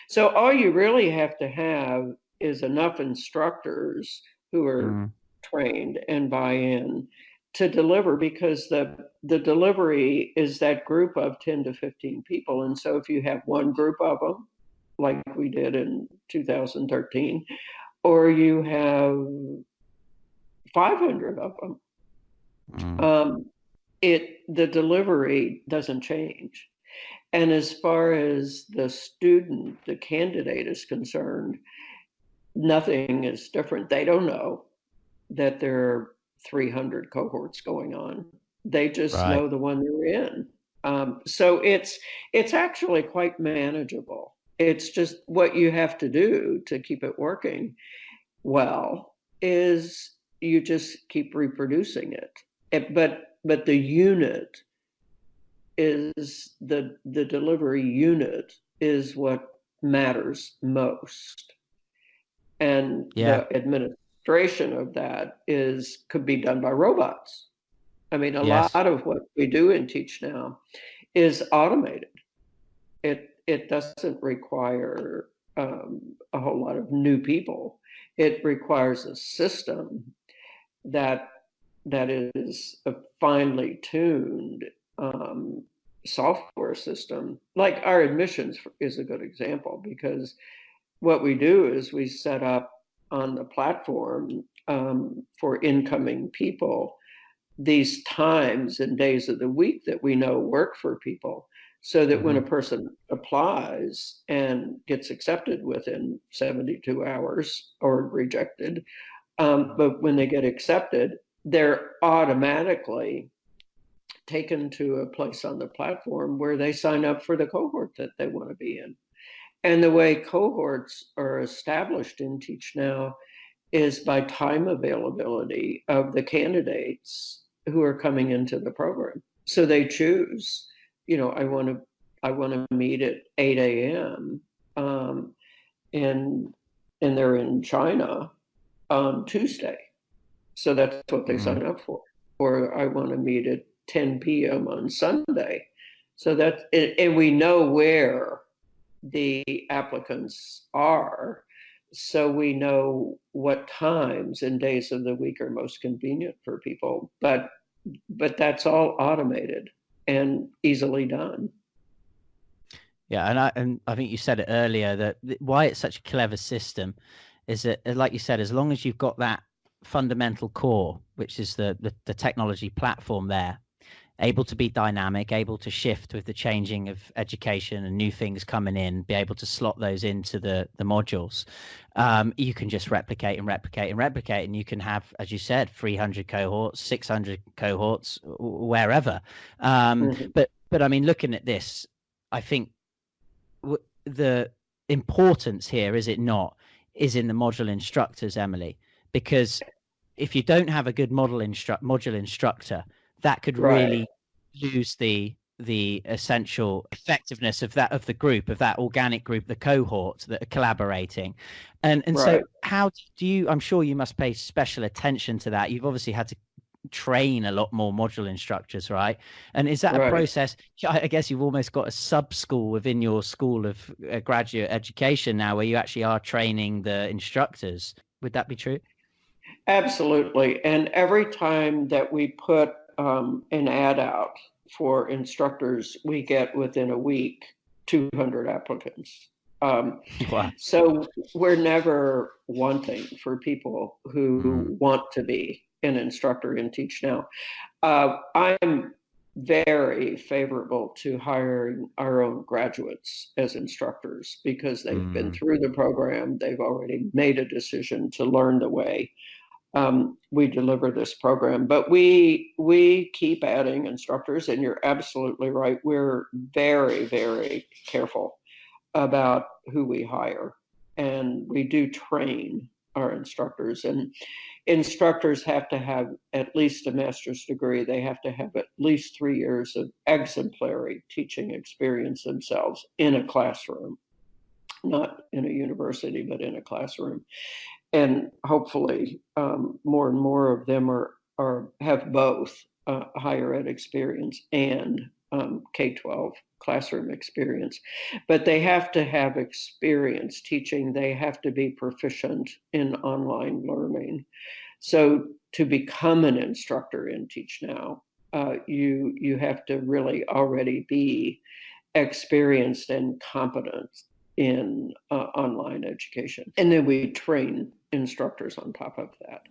So all you really have to have is enough instructors who are trained and buy in to deliver, because the delivery is that group of 10 to 15 people. And so if you have one group of them, like we did in 2013, or you have 500 of them, the delivery doesn't change. And as far as the student, the candidate is concerned, nothing is different. They don't know that there are 300 cohorts going on. They just know the one they're in. So it's actually quite manageable. It's just what you have to do to keep it working well is you just keep reproducing it. But the unit is the delivery unit is what matters most. And the administration of that could be done by robots. I mean, a lot of what we do in Teach Now is automated. It doesn't require a whole lot of new people. It requires a system that is a finely tuned software system. Like our admissions is a good example, because what we do is we set up on the platform for incoming people these times and days of the week that we know work for people, so that when a person applies and gets accepted within 72 hours or rejected, but when they get accepted, they're automatically taken to a place on the platform where they sign up for the cohort that they want to be in. And the way cohorts are established in Teach Now is by time availability of the candidates who are coming into the program. So they choose, I want to meet at 8 a.m. And they're in China on Tuesday. So that's what they sign up for. Or I want to meet at 10 p.m. on Sunday. So that's, and we know where the applicants are. So we know what times and days of the week are most convenient for people. But that's all automated and easily done. Yeah, and I think you said it earlier that why it's such a clever system is that, like you said, as long as you've got that fundamental core, which is the technology platform there, able to be dynamic, able to shift with the changing of education and new things coming in, be able to slot those into the modules, you can just replicate, and you can have, as you said, 300 cohorts, 600 cohorts, wherever. But I mean, looking at this, I think the importance here, is it not, is in the module instructors, Emily, because if you don't have a good module instructor, that could really lose the essential effectiveness of the group, of that organic group, the cohort that are collaborating. And so how do you, I'm sure you must pay special attention to that. You've obviously had to train a lot more module instructors, right? And is that a process? I guess you've almost got a sub school within your school of graduate education now, where you actually are training the instructors. Would that be true? Absolutely. And every time that we put an ad out for instructors, we get within a week 200 applicants. Wow. So we're never wanting for people who want to be an instructor in TeachNow. I'm very favorable to hiring our own graduates as instructors because they've been through the program. They've already made a decision to learn the way we deliver this program. But we keep adding instructors, and you're absolutely right. We're very, very careful about who we hire, and we do train our instructors. And instructors have to have at least a master's degree. They have to have at least 3 years of exemplary teaching experience themselves in a classroom, not in a university, but in a classroom. And hopefully more and more of them have both higher ed experience and K-12 classroom experience. But they have to have experience teaching. They have to be proficient in online learning. So to become an instructor in TeachNow, you have to really already be experienced and competent in online education. And then we train instructors on top of that.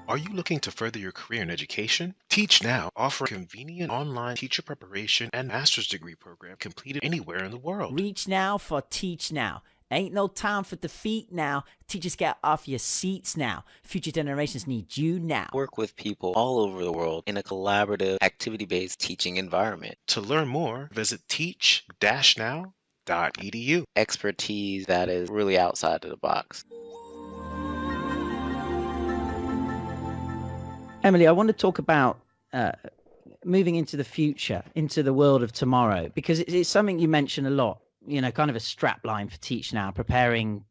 Are you looking to further your career in education? TeachNow offers a convenient online teacher preparation and master's degree program completed anywhere in the world. Reach now for TeachNow. Ain't no time for defeat now. Teachers, get off your seats now. Future generations need you now. Work with people all over the world in a collaborative, activity-based teaching environment. To learn more, visit teach-now.edu. Expertise that is really outside of the box. Emily, I want to talk about moving into the future, into the world of tomorrow, because it's something you mention a lot, kind of a strap line for TeachNow, preparing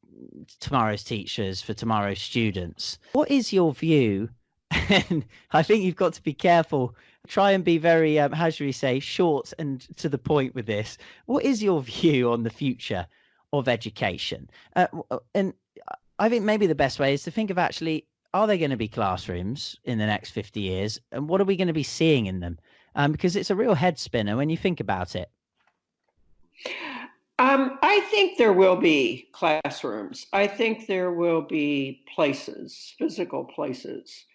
tomorrow's teachers for tomorrow's students. What is your view? And I think you've got to be careful. Try and be very, how should we say, short and to the point with this. What is your view on the future of education? And I think maybe the best way is to think of actually, are there going to be classrooms in the next 50 years? And what are we going to be seeing in them? Because it's a real head spinner when you think about it. I think there will be classrooms. I think there will be places, physical places,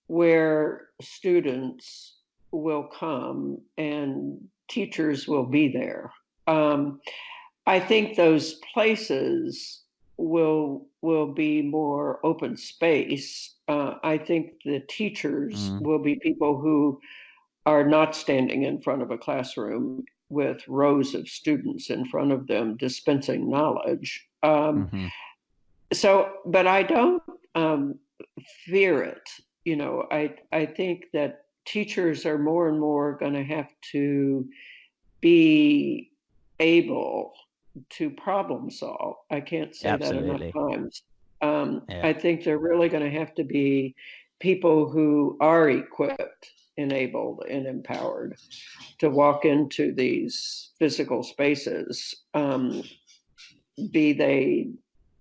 where students will come and teachers will be there. I think those places will be more open space. I think the teachers will be people who are not standing in front of a classroom with rows of students in front of them dispensing knowledge. So, but I don't fear it. I think that teachers are more and more going to have to be able to problem solve. I can't say that enough Absolutely. times. Yeah. I think they're really going to have to be people who are equipped, enabled, and empowered to walk into these physical spaces, be they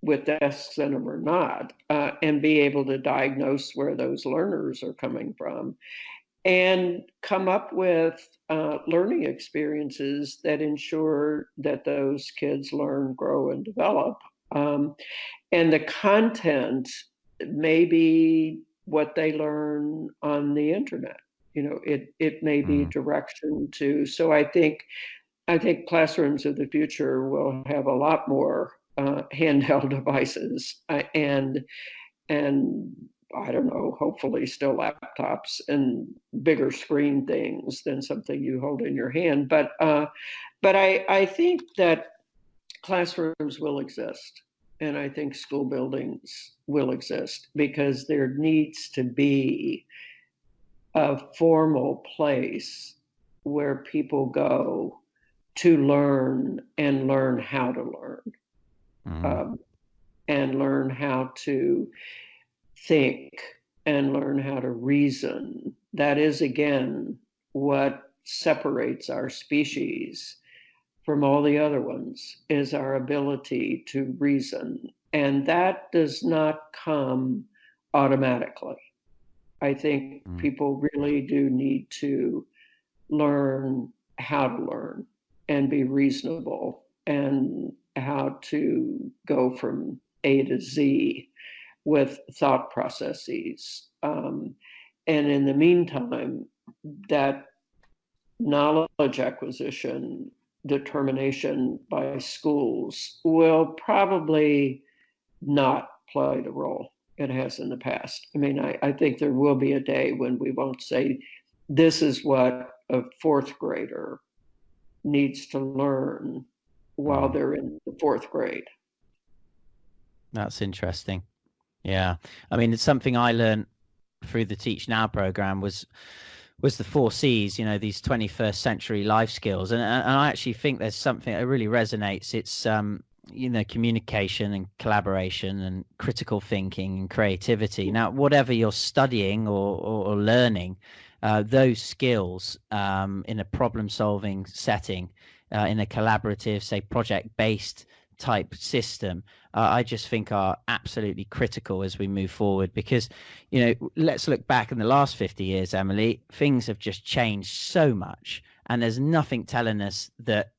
with desks in them or not, and be able to diagnose where those learners are coming from and come up with learning experiences that ensure that those kids learn, grow, and develop. And the content may be what they learn on the internet. It may be direction to. So I think classrooms of the future will have a lot more handheld devices and I don't know, hopefully still laptops and bigger screen things than something you hold in your hand. But I think that classrooms will exist, and I think school buildings will exist because there needs to be a formal place where people go to learn and learn how to learn, and learn how to think and learn how to reason. That is, again, what separates our species from all the other ones, is our ability to reason. And that does not come automatically. I think people really do need to learn how to learn and be reasonable and how to go from A to Z with thought processes. And in the meantime, that knowledge acquisition determination by schools will probably not play the role it has in the past. I mean, I think there will be a day when we won't say, this is what a fourth grader needs to learn while they're in the fourth grade. That's interesting. Yeah. I mean, it's something I learned through the Teach Now program was the 4 C's, these 21st century life skills. And I actually think there's something that really resonates. It's, communication and collaboration and critical thinking and creativity. Now, whatever you're studying or learning, those skills in a problem solving setting, in a collaborative, say, project-based type system, I just think are absolutely critical as we move forward, because let's look back in the last 50 years, Emily, things have just changed so much, and there's nothing telling us that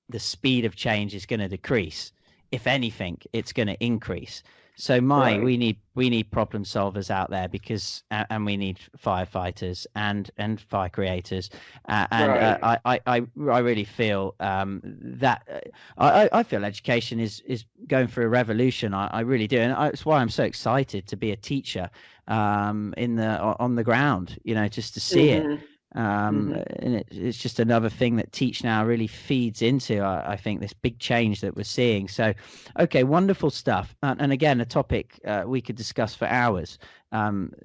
the speed of change is going to decrease. If anything, it's going to increase. So we need problem solvers out there, because and we need firefighters and fire creators, I really feel that I feel education is going through a revolution. I really do, and it's why I'm so excited to be a teacher on the ground, just to see it. And it's just another thing that Teach Now really feeds into, I think, this big change that we're seeing. So, okay, wonderful stuff. And again, a topic we could discuss for hours,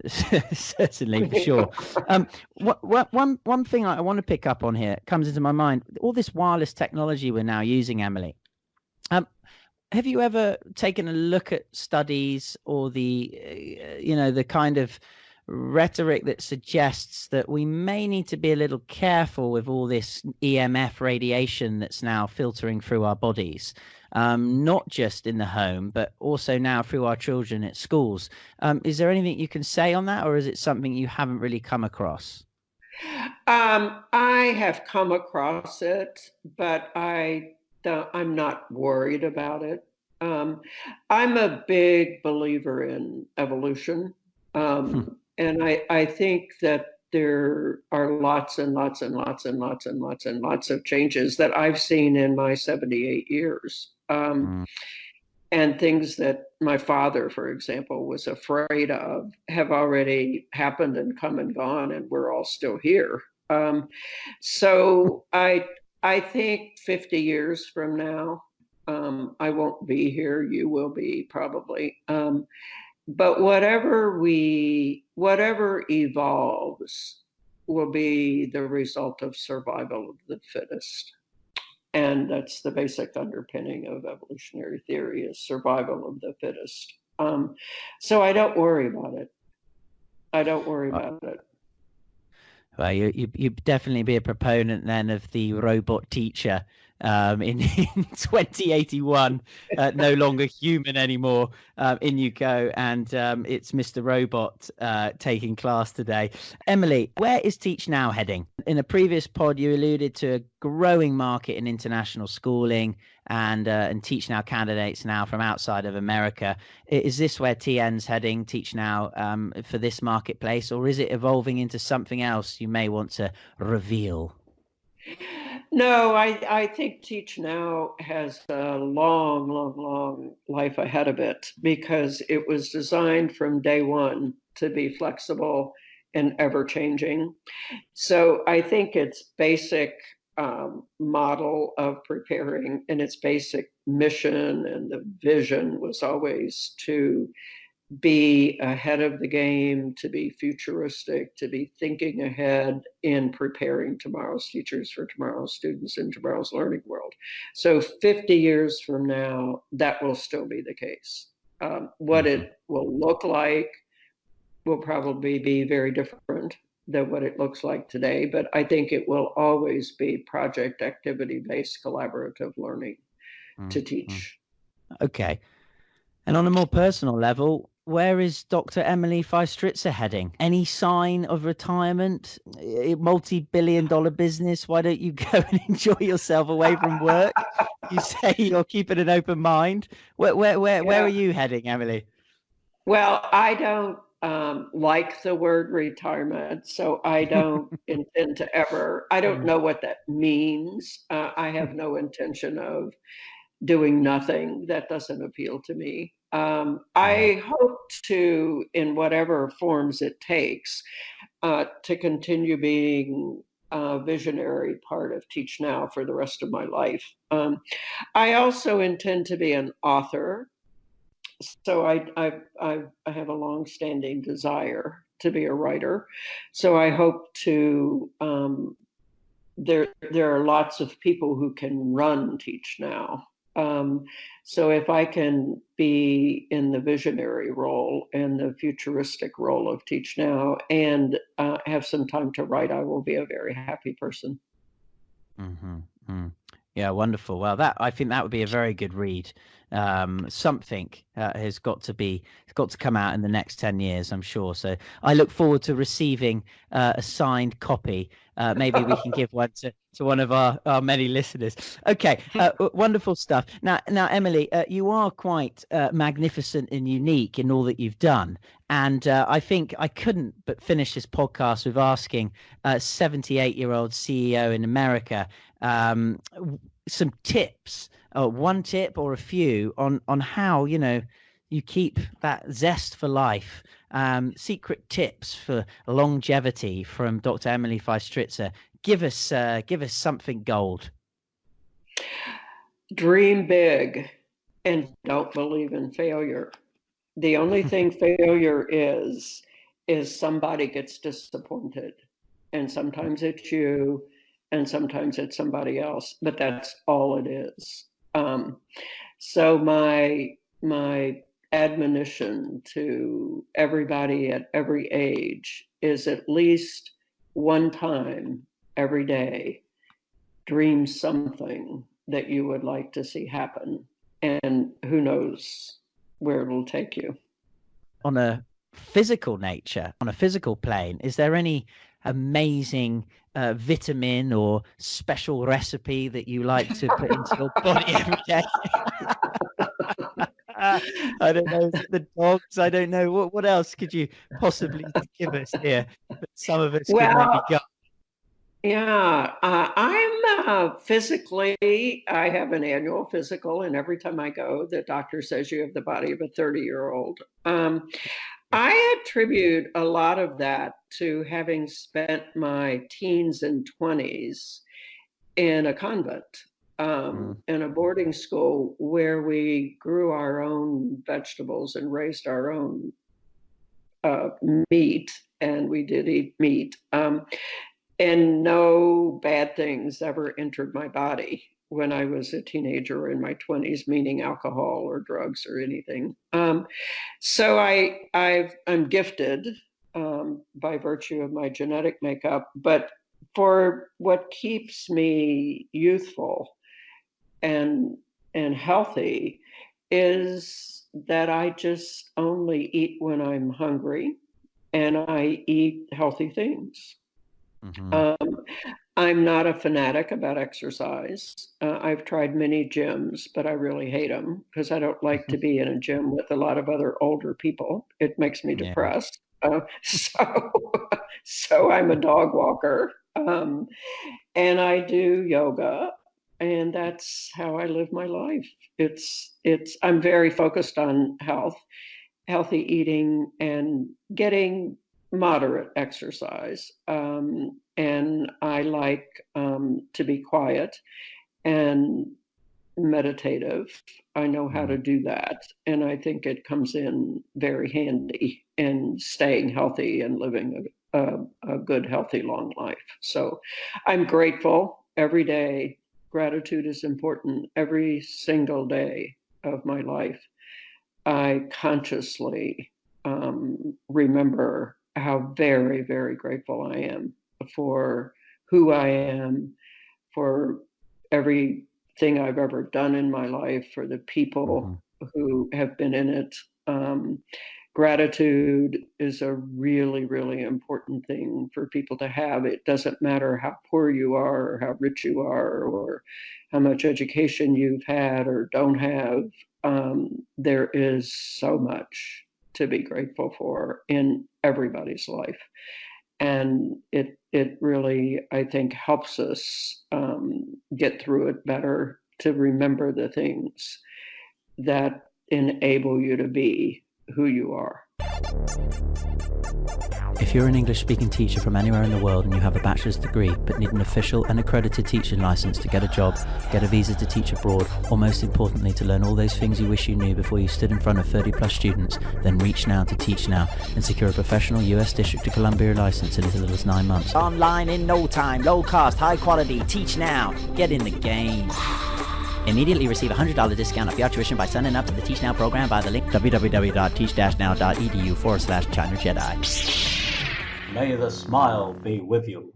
certainly, for sure. One thing I want to pick up on here comes into my mind, all this wireless technology we're now using, Emily. Have you ever taken a look at studies or the kind of rhetoric that suggests that we may need to be a little careful with all this EMF radiation that's now filtering through our bodies, not just in the home, but also now through our children at schools? Is there anything you can say on that, or is it something you haven't really come across? I have come across it, but I'm not worried about it. I'm a big believer in evolution. And I think that there are lots and lots and lots and lots and lots and lots of changes that I've seen in my 78 years. And things that my father, for example, was afraid of have already happened and come and gone, and we're all still here. So I think 50 years from now, I won't be here. You will be, probably. But whatever evolves will be the result of survival of the fittest. And that's the basic underpinning of evolutionary theory, is survival of the fittest. So I don't worry about it. I don't worry about it. Well, you definitely be a proponent then of the robot teacher in 2081, no longer human anymore. In you go, and it's Mr. Robot taking class today. Emily, where is Teach Now heading? In a previous pod, you alluded to a growing market in international schooling and Teach Now candidates now from outside of America. Is this where TN's heading, Teach Now, for this marketplace, or is it evolving into something else you may want to reveal? No, I think Teach Now has a long, long, long life ahead of it, because it was designed from day one to be flexible and ever changing. So I think its basic model of preparing and its basic mission and the vision was always to be ahead of the game, to be futuristic, to be thinking ahead in preparing tomorrow's teachers for tomorrow's students in tomorrow's learning world. So 50 years from now, that will still be the case. What it will look like will probably be very different than what it looks like today, but I think it will always be project activity-based collaborative learning to teach. Okay. And on a more personal level, where is Dr. Emily Feistritzer heading? Any sign of retirement? Multi-billion-dollar business? Why don't you go and enjoy yourself away from work? You say you're keeping an open mind. Where are you heading, Emily? Well, I don't like the word retirement, so I don't intend to ever. I don't know what that means. I have no intention of doing nothing. That doesn't appeal to me. I hope to, in whatever forms it takes, to continue being a visionary part of Teach Now for the rest of my life. I also intend to be an author. So I have a long-standing desire to be a writer. So I hope to. There are lots of people who can run Teach Now. So if I can be in the visionary role and the futuristic role of Teach Now and have some time to write, I will be a very happy person. Yeah, wonderful. Well, I think that would be a very good read. Something has got to come out in the next 10 years, I'm sure. So I look forward to receiving a signed copy. Maybe we can give one to one of our many listeners. Okay, wonderful stuff. Now, Emily, you are quite magnificent and unique in all that you've done. And I think I couldn't but finish this podcast with asking a 78-year-old CEO in America some tips, one tip or a few on how, you keep that zest for life, secret tips for longevity from Dr. Emily Feistritzer. Give us something gold. Dream big and don't believe in failure. The only thing failure is somebody gets disappointed, and sometimes it's you and sometimes it's somebody else, but that's all it is. So my admonition to everybody at every age is at least one time every day, dream something that you would like to see happen, and who knows where it'll take you. On a physical nature, on a physical plane, is there any amazing vitamin or special recipe that you like to put into your body every day? I don't know, the dogs, I don't know. What else could you possibly give us here that some of us could maybe go? Yeah, I'm physically, I have an annual physical, and every time I go, the doctor says you have the body of a 30-year-old. I attribute a lot of that to having spent my teens and 20s in a convent. in a boarding school where we grew our own vegetables and raised our own meat, and we did eat meat. And no bad things ever entered my body when I was a teenager or in my 20s, meaning alcohol or drugs or anything. So I'm gifted by virtue of my genetic makeup, but for what keeps me youthful and healthy is that I just only eat when I'm hungry, and I eat healthy things. I'm not a fanatic about exercise. I've tried many gyms, but I really hate them because I don't like to be in a gym with a lot of other older people. It makes me depressed. So I'm a dog walker, and I do yoga, and that's how I live my life. I'm very focused on healthy eating, and getting moderate exercise. And I like to be quiet and meditative. I know how to do that. And I think it comes in very handy in staying healthy and living a good, healthy, long life. So I'm grateful every day. Gratitude is important every single day of my life. I consciously remember how very, very grateful I am for who I am, for everything I've ever done in my life, for the people who have been in it. Gratitude is a really, really important thing for people to have. It doesn't matter how poor you are or how rich you are or how much education you've had or don't have. There is so much to be grateful for in everybody's life. And it really, I think, helps us get through it better, to remember the things that enable you to be who you are. If you're an English-speaking teacher from anywhere in the world and you have a bachelor's degree but need an official and accredited teaching license to get a job, get a visa to teach abroad, or most importantly to learn all those things you wish you knew before you stood in front of 30 plus students, then reach now to TeachNow and secure a professional US District of Columbia license in as little as 9 months. Online in no time, low cost, high quality. TeachNow. Get in the game. Immediately receive a $100 discount off your tuition by signing up to the TeachNow program via the link www.teach-now.edu/China Jedi. May the smile be with you.